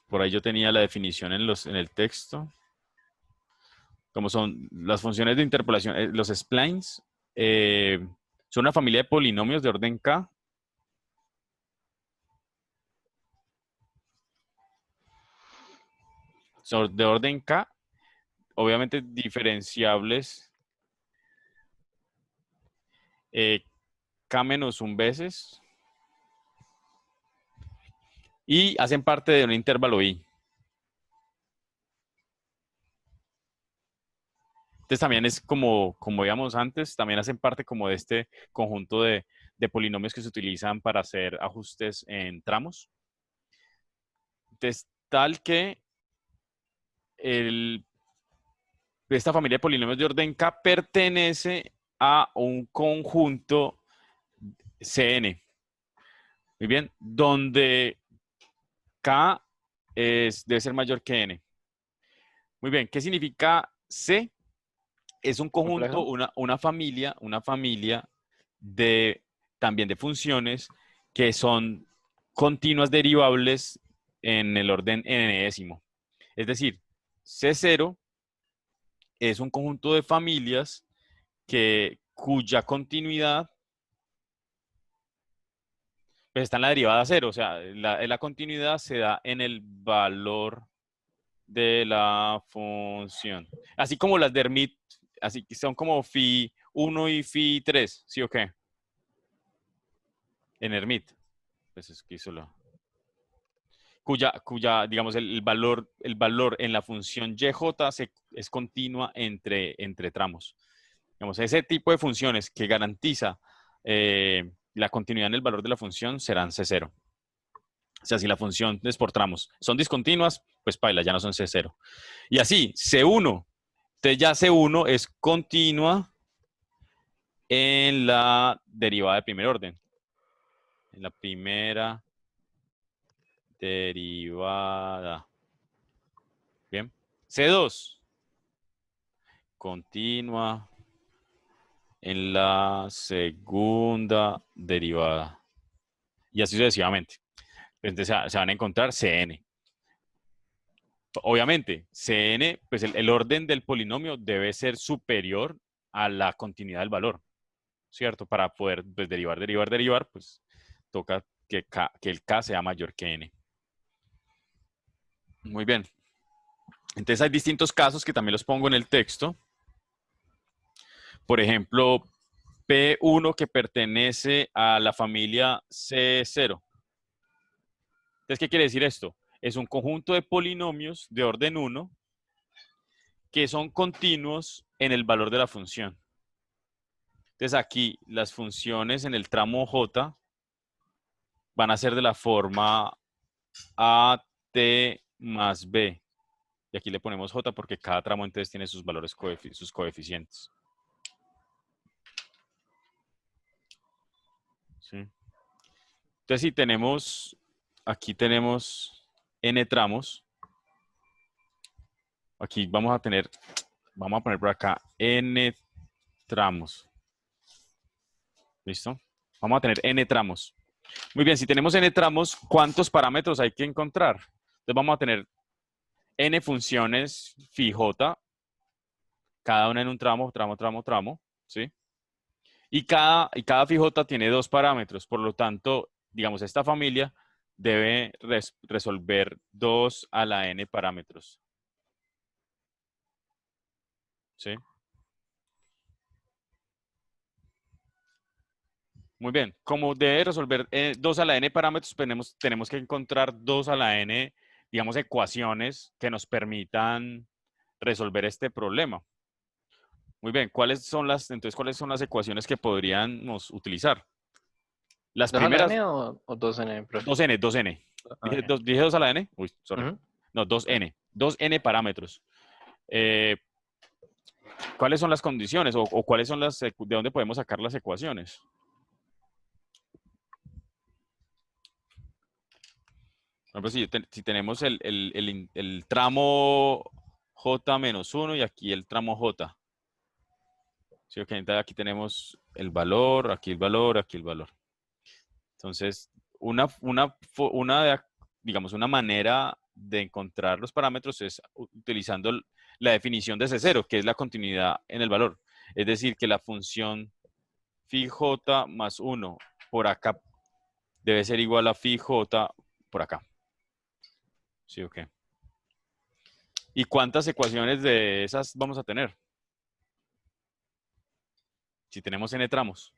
Por ahí yo tenía la definición en el texto. Como son las funciones de interpolación, los splines son una familia de polinomios de orden K. Son de orden K, obviamente diferenciables K menos un veces y hacen parte de un intervalo I. Entonces también es como veíamos antes, también hacen parte como de este conjunto de polinomios que se utilizan para hacer ajustes en tramos. Entonces, tal que esta familia de polinomios de orden K pertenece a un conjunto Cn. Muy bien, donde K debe ser mayor que N. Muy bien, ¿qué significa C? Es un conjunto, ¿Complejo? una familia también de funciones que son continuas derivables en el orden n-ésimo. Es decir, C0 es un conjunto de familias cuya continuidad pues, está en la derivada cero. O sea, la continuidad se da en el valor de la función. Así como las de Hermite, así que son como phi 1 y phi 3, ¿sí o qué? En Hermite. Pues es que solo. Cuya digamos, el valor en la función YJ es continua entre tramos. Digamos, ese tipo de funciones que garantiza la continuidad en el valor de la función serán C0. O sea, si la función es por tramos son discontinuas, pues paila, ya no son C0. Y así, C1. Entonces ya C1 es continua en la derivada de primer orden. En la primera derivada. Bien. C2. Continua en la segunda derivada. Y así sucesivamente. Entonces se van a encontrar Cn. Obviamente, Cn, pues el orden del polinomio debe ser superior a la continuidad del valor, ¿cierto? Para poder pues, derivar, pues toca que el k sea mayor que n. Muy bien. Entonces hay distintos casos que también los pongo en el texto. Por ejemplo, P1 que pertenece a la familia C0. Entonces, ¿qué quiere decir esto? Es un conjunto de polinomios de orden 1 que son continuos en el valor de la función. Entonces, aquí las funciones en el tramo J van a ser de la forma AT más B. Y aquí le ponemos J porque cada tramo entonces tiene sus valores, sus coeficientes. ¿Sí? Entonces, si tenemos, aquí tenemos n tramos. Aquí vamos a poner por acá n tramos. ¿Listo? Vamos a tener n tramos. Muy bien, si tenemos n tramos, ¿cuántos parámetros hay que encontrar? Entonces vamos a tener n funciones phi j, cada una en un tramo, ¿sí? Y cada phi j tiene dos parámetros, por lo tanto, digamos, esta familia debe resolver 2 a la n parámetros. ¿Sí? Muy bien, como debe resolver 2 a la n parámetros, tenemos que encontrar 2 a la n, digamos, ecuaciones que nos permitan resolver este problema. Muy bien, ¿cuáles son las ecuaciones que podríamos utilizar? Las ¿2 a la primeras, n o 2n, profe? 2n, 2n. Ah, ya. ¿Dije 2 a la n? Uy, sorry. Ujú. No, 2n. 2n parámetros. ¿Cuáles son las condiciones o cuáles son de dónde podemos sacar las ecuaciones? Por ejemplo, si tenemos el tramo J-1 y aquí el tramo J. ¿Sí? Okay, entonces aquí tenemos el valor, aquí el valor, aquí el valor. Entonces, digamos, una manera de encontrar los parámetros es utilizando la definición de C0, que es la continuidad en el valor. Es decir, que la función phi j más 1 por acá debe ser igual a phi j por acá. ¿Sí o qué? ¿Y cuántas ecuaciones de esas vamos a tener? Si tenemos n tramos.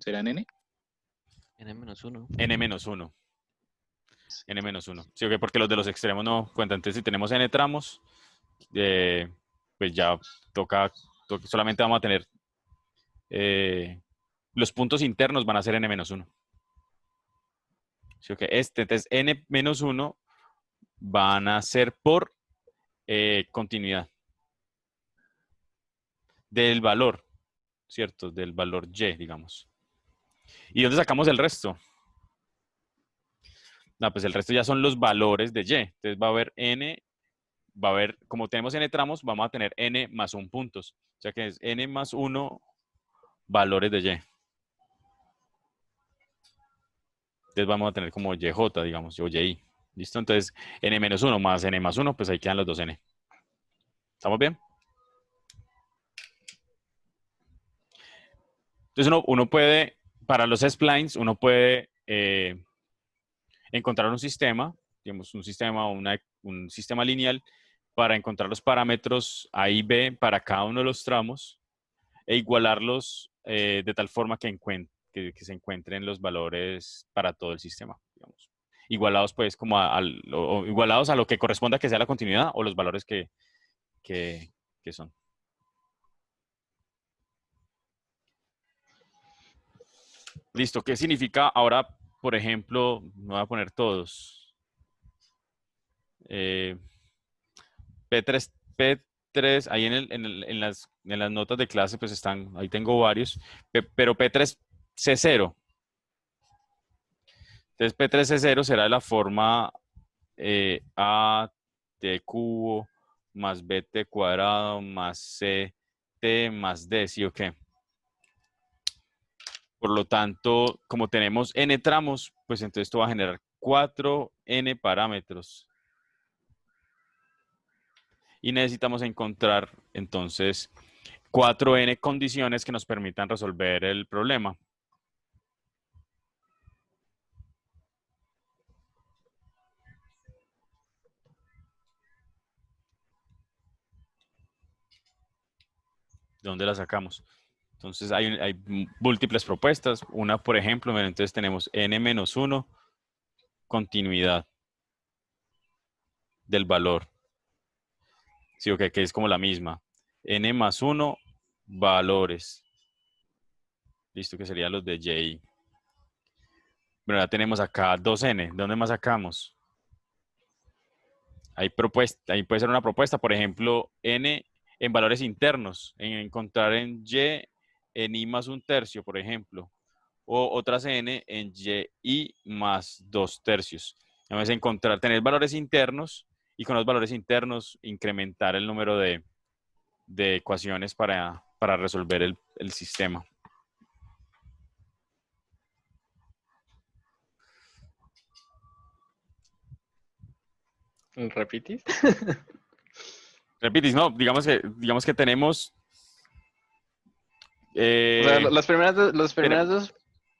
¿Serán n? N-1. N-1. n-1. Sí, ok, porque los de los extremos no cuentan. Entonces, si tenemos n tramos, pues ya solamente vamos a tener los puntos internos van a ser n-1. Sí, ok, entonces n-1 van a ser por continuidad del valor, ¿cierto? Del valor y, digamos. ¿Y dónde sacamos el resto? No, pues el resto ya son los valores de y. Entonces va a haber como tenemos n tramos, vamos a tener n más 1 puntos. O sea que es n más 1 valores de y. Entonces vamos a tener como yj, digamos, o y. ¿Listo? Entonces n menos 1 más n más 1, pues ahí quedan los dos n. ¿Estamos bien? Entonces uno puede, para los splines, uno puede encontrar un sistema, digamos, un sistema lineal para encontrar los parámetros A y B para cada uno de los tramos e igualarlos de tal forma que se encuentren los valores para todo el sistema, digamos. Igualados pues como igualados a lo que corresponda que sea la continuidad o los valores que son. Listo, ¿qué significa ahora, por ejemplo, me voy a poner todos? P3, ahí en las notas de clase pues están, ahí tengo varios, pero P3C0. Entonces P3C0 será de la forma A t cubo más bt cuadrado más ct más d, ¿sí o qué? Por lo tanto, como tenemos n tramos, pues entonces esto va a generar 4n parámetros. Y necesitamos encontrar entonces 4n condiciones que nos permitan resolver el problema. ¿De dónde la sacamos? Entonces hay múltiples propuestas. Una, por ejemplo, entonces tenemos n-1 continuidad del valor. Sí, ok, que es como la misma. N más 1 valores. Listo, que serían los de y. Bueno, ya tenemos acá 2n. ¿De dónde más sacamos? Ahí puede ser una propuesta, por ejemplo, n en valores internos, en encontrar en y más 1/3, por ejemplo. O otras n en y más 2/3. Vamos a tener valores internos y con los valores internos incrementar el número de ecuaciones para resolver el sistema. ¿Repites? Repitis, no, digamos que tenemos... O sea, las primeras dos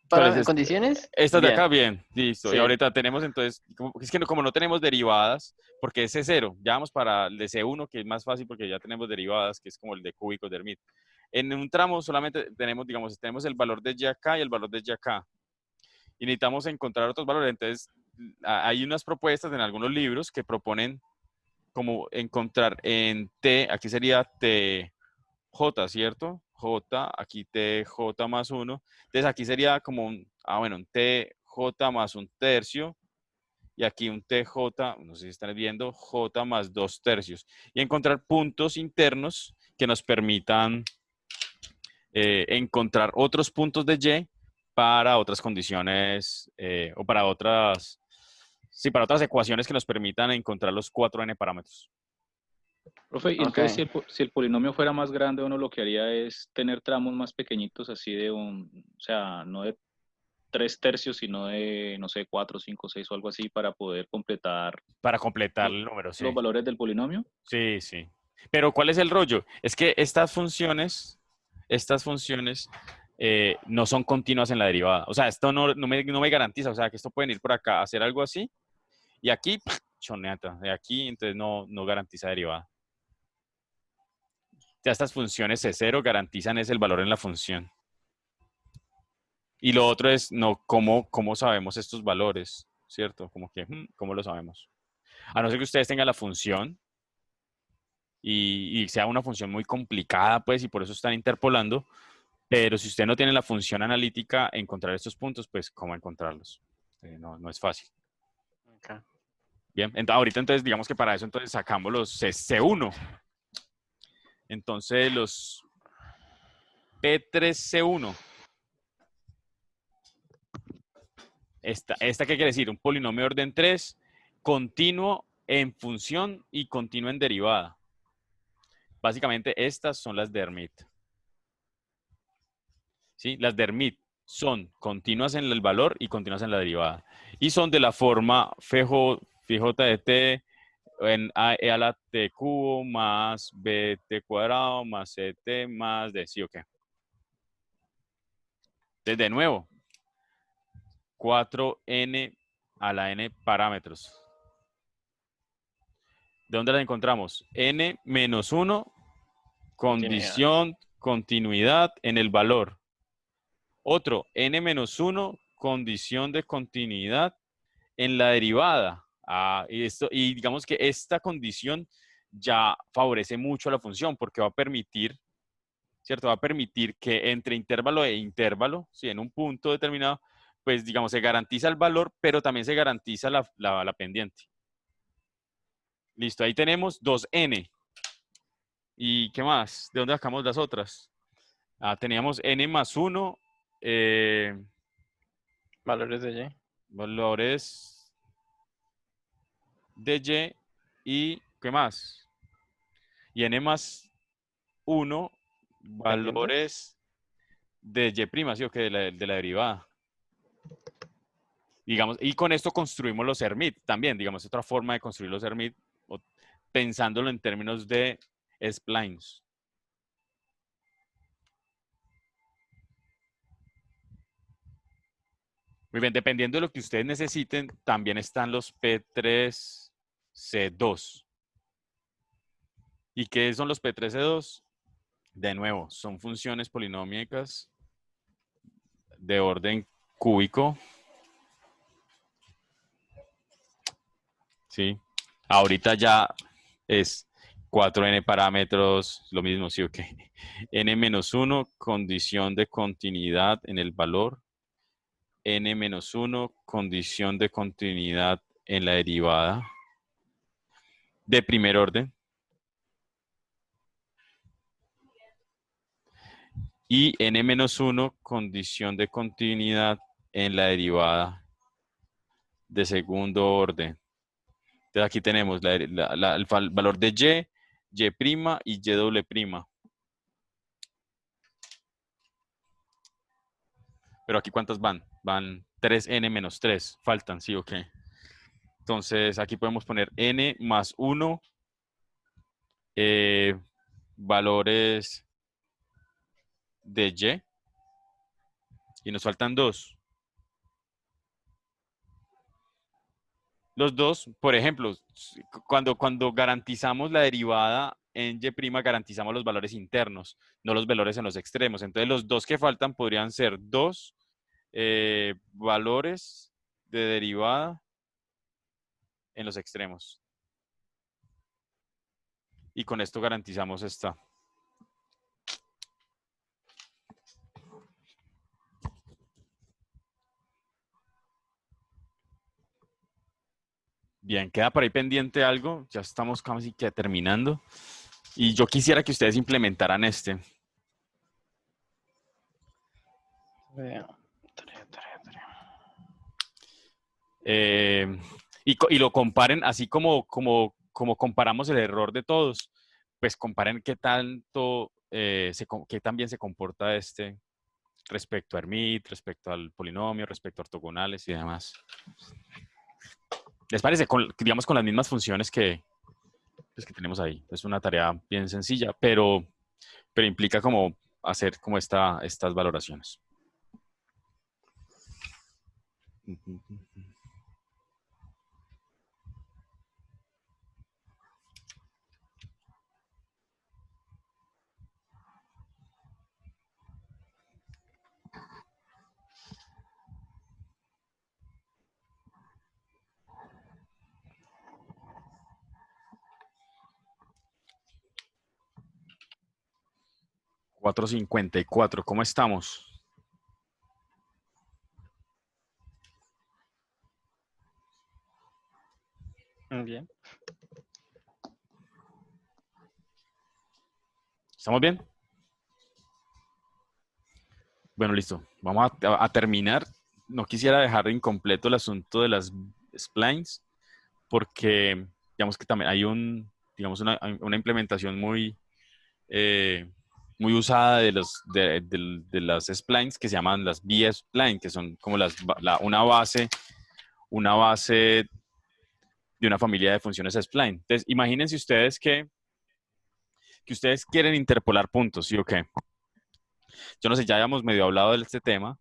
¿cuáles? condiciones. Estas de Bien. acá, bien, listo. Sí. Y ahorita tenemos entonces, es que como no tenemos derivadas, porque es C0, ya vamos para el de C1, que es más fácil porque ya tenemos derivadas, que es como el de cúbicos de Hermite. En un tramo solamente tenemos el valor de y acá y el valor de y acá. Y necesitamos encontrar otros valores. Entonces, hay unas propuestas en algunos libros que proponen como encontrar en T, aquí sería TJ, ¿cierto? J, aquí TJ más 1. Entonces aquí sería como un TJ más 1/3 y aquí un TJ, no sé si están viendo, J más 2/3. Y encontrar puntos internos que nos permitan encontrar otros puntos de Y para otras condiciones o para otras ecuaciones que nos permitan encontrar los 4n parámetros. Profe, y Ok. entonces si el polinomio fuera más grande, uno lo que haría es tener tramos más pequeñitos, así o sea, no de 3/3, sino de, no sé, 4, 5, 6 o algo así para poder completar Para completar el número, sí. los valores del polinomio. Sí, sí. Pero ¿cuál es el rollo? Es que estas funciones no son continuas en la derivada. O sea, esto no me garantiza. O sea, que esto pueden ir por acá, hacer algo así, y aquí, choneata. De aquí, entonces no garantiza derivada. Ya estas funciones C0 garantizan el valor en la función. Y lo otro es, ¿cómo sabemos estos valores? ¿cierto? Como que, ¿cómo lo sabemos? A no ser que ustedes tengan la función y sea una función muy complicada, pues, y por eso están interpolando. Pero si usted no tiene la función analítica, encontrar estos puntos, pues, ¿cómo encontrarlos? No es fácil. Ok. Bien, ahorita entonces, digamos que para eso entonces sacamos los C1. Entonces, los P3C1. ¿Esta qué quiere decir? Un polinomio de orden 3, continuo en función y continuo en derivada. Básicamente, estas son las de Hermite. ¿Sí? Las de Hermite son continuas en el valor y continuas en la derivada. Y son de la forma Fj de t en e a la t cubo más bt cuadrado más ct más d. ¿Sí o qué? Entonces, de nuevo, 4n a la n parámetros. ¿De dónde las encontramos? N menos 1, condición, continuidad en el valor. Otro, N menos 1, condición de continuidad en la derivada. Y digamos que esta condición ya favorece mucho a la función porque va a permitir, ¿cierto? Va a permitir que entre intervalo e intervalo, ¿sí? En un punto determinado, pues digamos, se garantiza el valor, pero también se garantiza la pendiente. Listo, ahí tenemos 2n. ¿Y qué más? ¿De dónde sacamos las otras? Teníamos n más 1, Valores de Y. valores de Y, y ¿qué más? Y n más 1, Pendientes. valores de Y', ¿sí o qué? De la derivada. Digamos, y con esto construimos los Hermite también, digamos, otra forma de construir los Hermite, pensándolo en términos de splines. Muy bien, dependiendo de lo que ustedes necesiten, también están los P3C2. ¿Y qué son los P3C2? De nuevo, son funciones polinómicas de orden cúbico. ¿Sí? Ahorita ya es 4n parámetros, lo mismo, ¿sí o qué? n-1, condición de continuidad en el valor. n-1, condición de continuidad en la derivada. De primer orden. Y n-1, condición de continuidad en la derivada de segundo orden. Entonces aquí tenemos el valor de y' y y'. Pero aquí ¿cuántas van? Van 3n menos 3. Faltan, ¿sí o qué? Entonces aquí podemos poner n más 1, valores de y nos faltan 2. Los dos, por ejemplo, cuando garantizamos la derivada en y', garantizamos los valores internos, no los valores en los extremos. Entonces los dos que faltan podrían ser 2 valores de derivada en los extremos. Y con esto garantizamos esta. Bien, queda por ahí pendiente algo. Ya estamos casi que terminando. Y yo quisiera que ustedes implementaran este. Tarea. Y lo comparen así como comparamos el error de todos. Pues comparen qué tanto, qué tan bien se comporta este respecto a Hermite, respecto al polinomio, respecto a ortogonales y demás. ¿Les parece? Digamos con las mismas funciones pues, que tenemos ahí. Es una tarea bien sencilla, pero implica como hacer como estas valoraciones. 4:54. ¿Cómo estamos? Bien. ¿Estamos bien? Bueno, listo. Vamos a terminar. No quisiera dejar incompleto el asunto de las splines porque digamos que también hay una implementación muy usada de las splines que se llaman las B-spline, que son como una base de una familia de funciones spline. Entonces, imagínense ustedes que ustedes quieren interpolar puntos, ¿sí o qué? Yo no sé, ya habíamos medio hablado de este tema,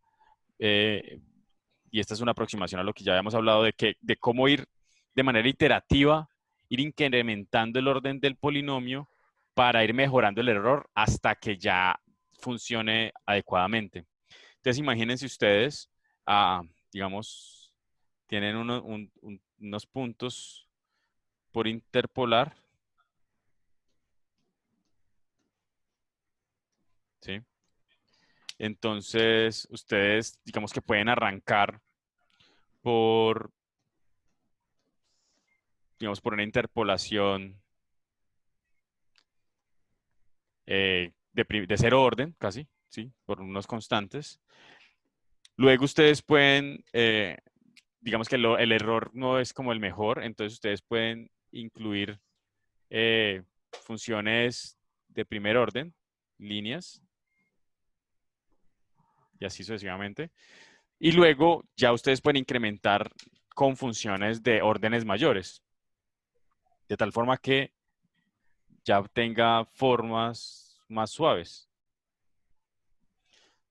y esta es una aproximación a lo que ya habíamos hablado de cómo ir de manera iterativa, ir incrementando el orden del polinomio para ir mejorando el error hasta que ya funcione adecuadamente. Entonces, imagínense ustedes, digamos, tienen unos puntos por interpolar, ¿sí? Entonces, ustedes, digamos que pueden arrancar por, digamos, por una interpolación de cero orden, casi, ¿sí? Por unos constantes. Luego ustedes pueden, digamos que el error no es como el mejor, entonces ustedes pueden incluir funciones de primer orden, líneas, y así sucesivamente. Y luego ya ustedes pueden incrementar con funciones de órdenes mayores, de tal forma que ya tenga formas más suaves,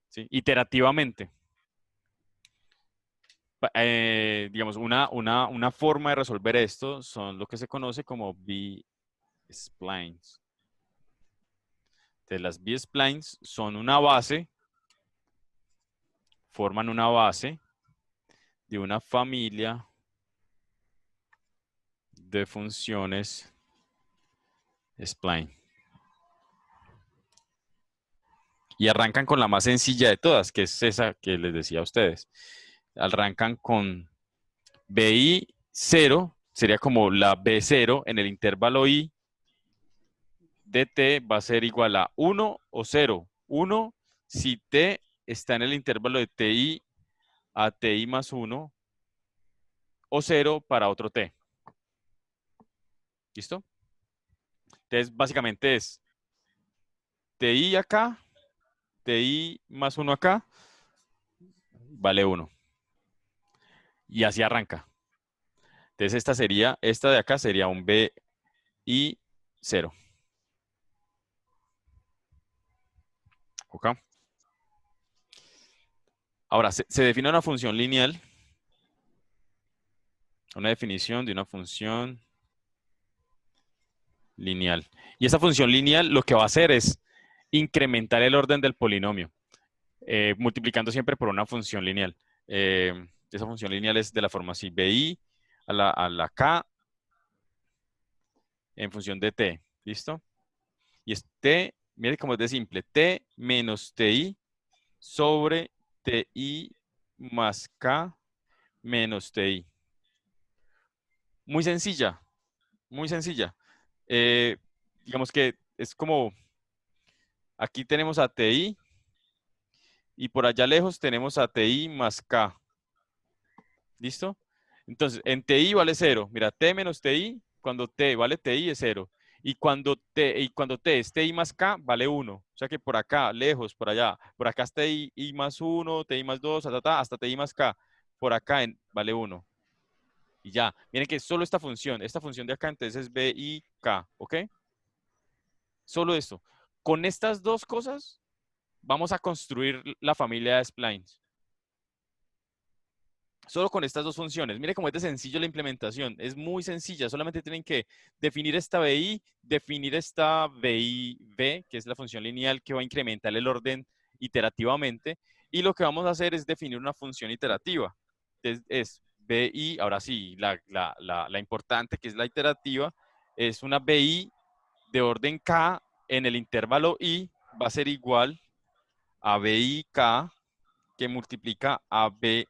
¿sí? Iterativamente. Digamos, una forma de resolver esto son lo que se conoce como B-splines. Entonces, las B-splines son forman una base de una familia de funciones spline. Y arrancan con la más sencilla de todas, que es esa que les decía a ustedes. Arrancan con BI0, sería como la B0 en el intervalo I de T va a ser igual a 1 o 0. 1 si T está en el intervalo de TI a TI más 1, o 0 para otro T. ¿Listo? Entonces, básicamente es TI acá, TI más 1 acá, vale 1. Y así arranca. Entonces, esta de acá sería un BI 0. ¿Ok? Ahora, se define una función lineal. Una definición de una función lineal. Y esa función lineal lo que va a hacer es incrementar el orden del polinomio, multiplicando siempre por una función lineal. Esa función lineal es de la forma así, BI a la K en función de T. ¿Listo? Y es T, mire cómo es de simple, T menos TI sobre TI más K menos TI. Muy sencilla, muy sencilla. Digamos que es como, aquí tenemos a TI y por allá lejos tenemos a TI más K. ¿Listo? Entonces, en TI vale 0. Mira, T menos TI, cuando T vale TI es 0. Y cuando T es TI más K, vale 1. O sea que por acá, lejos, por allá, por acá es TI más 1, TI más 2, hasta TI más K. Por acá vale 1. Y ya, miren que solo esta función de acá entonces es BIK, ¿ok? Solo esto. Con estas dos cosas vamos a construir la familia de splines. Solo con estas dos funciones. Mire cómo es de sencillo la implementación. Es muy sencilla. Solamente tienen que definir esta BI, definir esta BI-V, que es la función lineal que va a incrementar el orden iterativamente. Y lo que vamos a hacer es definir una función iterativa. Es BI, ahora sí, la importante, que es la iterativa, es una BI de orden K en el intervalo I va a ser igual a BIK que multiplica a BIK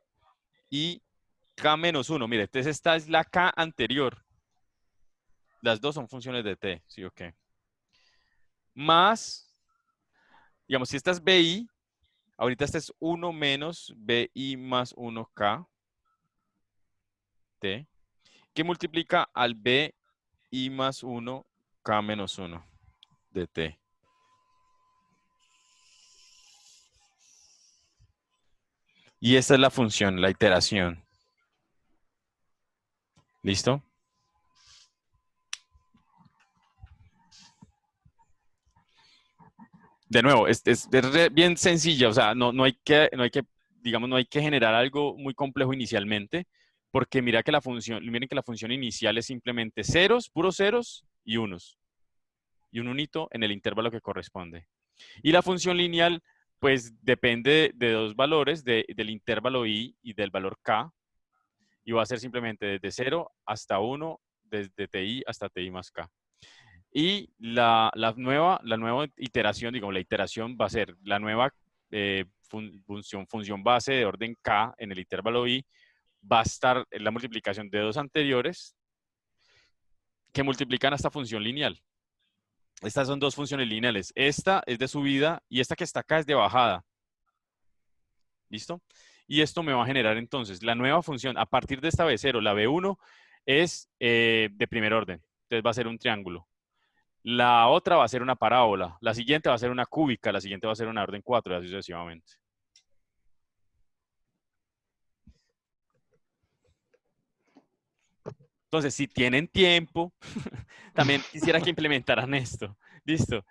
menos 1. Mire, entonces esta es la K anterior. Las dos son funciones de T, ¿sí o qué? Más, digamos, si esta es BI, ahorita este es 1 menos BI más 1K T, que multiplica al BI más 1K menos 1 de T. Y esta es la función, la iteración. ¿Listo? De nuevo, bien sencilla, o sea, no hay que, digamos, no hay que generar algo muy complejo inicialmente, porque mira que miren que la función inicial es simplemente ceros, puros ceros y unos, y un unito en el intervalo que corresponde. Y la función lineal, pues depende de dos valores, del intervalo i y del valor k, y va a ser simplemente desde 0 hasta 1, desde ti hasta ti más k. Y la nueva iteración, digamos, la iteración va a ser la nueva función base de orden k en el intervalo i, va a estar en la multiplicación de dos anteriores que multiplican a esta función lineal. Estas son dos funciones lineales. Esta es de subida y esta que está acá es de bajada. ¿Listo? Y esto me va a generar entonces la nueva función. A partir de esta B0, la B1 es de primer orden. Entonces va a ser un triángulo. La otra va a ser una parábola. La siguiente va a ser una cúbica. La siguiente va a ser una orden 4 y así sucesivamente. Entonces, si tienen tiempo, también quisiera que implementaran esto. Listo.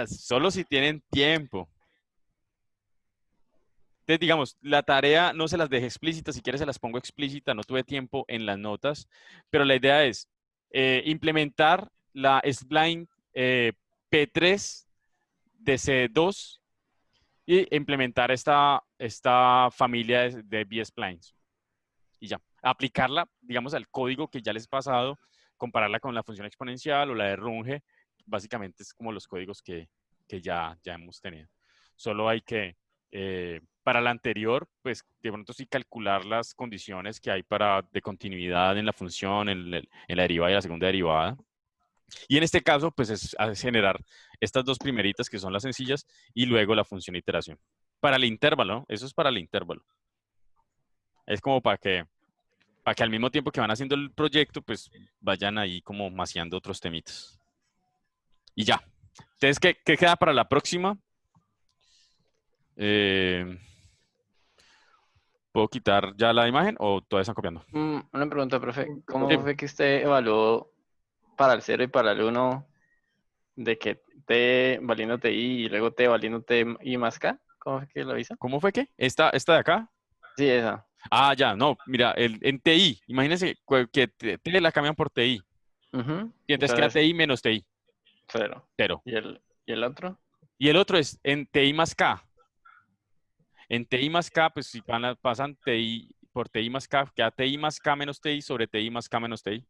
Solo si tienen tiempo. Entonces, digamos, la tarea no se las deje explícita, si quieres se las pongo explícita, no tuve tiempo en las notas, pero la idea es implementar la spline P3 de C2 y implementar esta familia de B-splines. Y ya, aplicarla, digamos, al código que ya les he pasado, compararla con la función exponencial o la de Runge, básicamente es como los códigos que ya hemos tenido. Solo hay que, para la anterior, pues de pronto sí calcular las condiciones que hay de continuidad en la función, en la derivada y la segunda derivada. Y en este caso, pues es generar estas dos primeritas que son las sencillas y luego la función iteración. Para el intervalo, ¿no? Eso es para el intervalo. Es como para que al mismo tiempo que van haciendo el proyecto, pues vayan ahí como maciando otros temitas. Y ya. Entonces, ¿qué queda para la próxima? ¿Puedo quitar ya la imagen o todavía están copiando? Una pregunta, profe. ¿Cómo Sí. fue que usted evaluó para el 0 y para el 1 de que T valiendo TI y luego T valiendo TI más K? ¿Cómo fue que lo hizo? ¿Cómo fue que? ¿Esta de acá? Sí, esa. Ah, ya, no, mira, en TI, imagínense que T la cambian por TI. Ujú. Y entonces queda Entonces, TI menos TI, 0. 0. ¿Y el otro? Y el otro es en TI más K. En TI más K, pues si pasan TI por TI más K, queda TI más K menos TI sobre TI más K menos TI.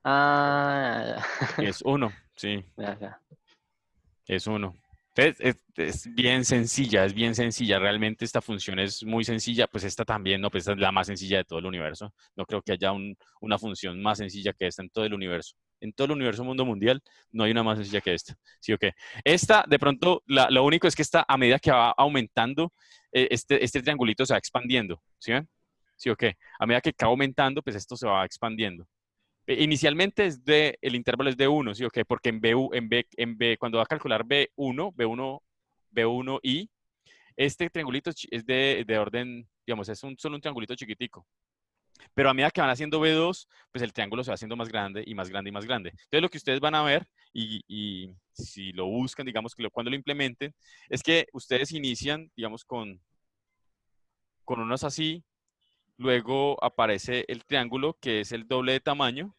Ah, ya. Es 1, sí, Ya, ya. es 1. Es bien sencilla, es bien sencilla. Realmente esta función es muy sencilla. Pues esta también, no, pues esta es la más sencilla de todo el universo. No creo que haya una función más sencilla que esta en todo el universo. En todo el universo mundo mundial no hay una más sencilla que esta. ¿Sí o qué? Esta, de pronto, lo único es que esta, a medida que va aumentando, este triangulito se va expandiendo. ¿Sí ven? ¿Sí o qué? A medida que va aumentando, pues esto se va expandiendo. Inicialmente el intervalo es de 1, ¿sí o qué? Porque cuando va a calcular B1i, este triangulito es de orden, digamos, es solo un triangulito chiquitico. Pero a medida que van haciendo B2, pues el triángulo se va haciendo más grande y más grande y más grande. Entonces lo que ustedes van a ver, y si lo buscan, digamos, cuando lo implementen, es que ustedes inician, digamos, con unos así, luego aparece el triángulo que es el doble de tamaño,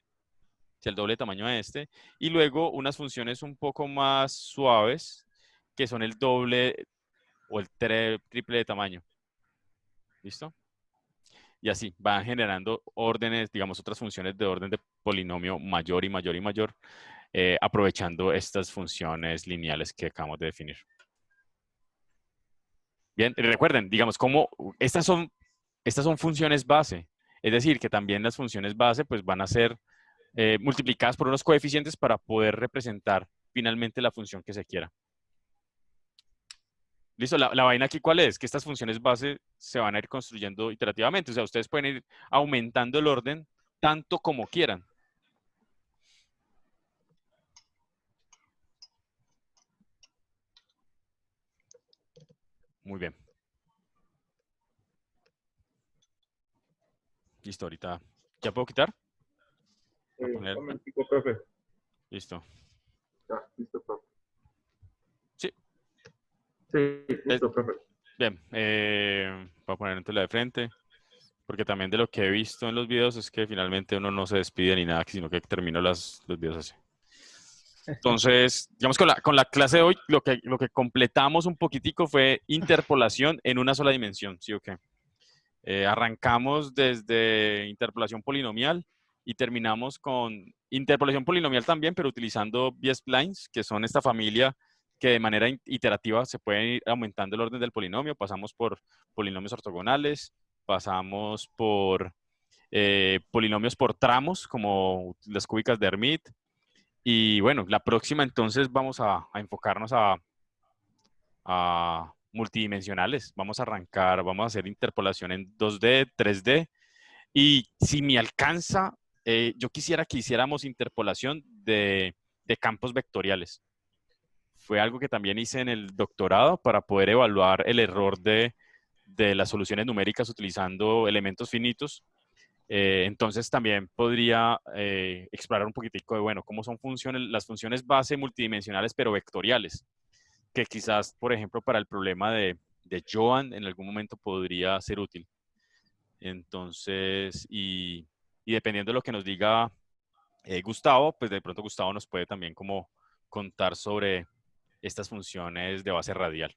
el doble de tamaño a este, y luego unas funciones un poco más suaves, que son el doble o el triple de tamaño. ¿Listo? Y así van generando órdenes, digamos, otras funciones de orden de polinomio mayor y mayor y mayor. aprovechando estas funciones lineales que acabamos de definir. Bien, recuerden, digamos, cómo estas son funciones base. Es decir, que también las funciones base pues, van a ser multiplicadas por unos coeficientes para poder representar finalmente la función que se quiera. Listo, la vaina aquí, ¿cuál es? Que estas funciones base se van a ir construyendo iterativamente. O sea, ustedes pueden ir aumentando el orden tanto como quieran. Muy bien. Listo, ahorita. ¿Ya puedo quitar? Voy a poner- Un momentico, profe. Listo. Ya, listo, profe. Sí. Sí, listo, profe. Bien. Voy a poner entonces la de frente. Porque también de lo que he visto en los videos es que finalmente uno no se despide ni nada, sino que termino los videos así. Entonces, digamos, con la clase de hoy, lo que completamos un poquitico fue interpolación en una sola dimensión, ¿sí o qué? Arrancamos desde interpolación polinomial y terminamos con interpolación polinomial también, pero utilizando B-splines, que son esta familia que de manera iterativa se pueden ir aumentando el orden del polinomio. Pasamos por polinomios ortogonales, pasamos por polinomios por tramos, como las cúbicas de Hermite. Y bueno, la próxima entonces vamos a enfocarnos a multidimensionales. Vamos a arrancar, vamos a hacer interpolación en 2D, 3D. Y si me alcanza, yo quisiera que hiciéramos interpolación de campos vectoriales. Fue algo que también hice en el doctorado para poder evaluar el error de las soluciones numéricas utilizando elementos finitos. Entonces también podría explorar un poquitico de, bueno, cómo son las funciones base multidimensionales, pero vectoriales, que quizás, por ejemplo, para el problema de Joan en algún momento podría ser útil. Entonces, y dependiendo de lo que nos diga Gustavo, pues de pronto Gustavo nos puede también como contar sobre estas funciones de base radial.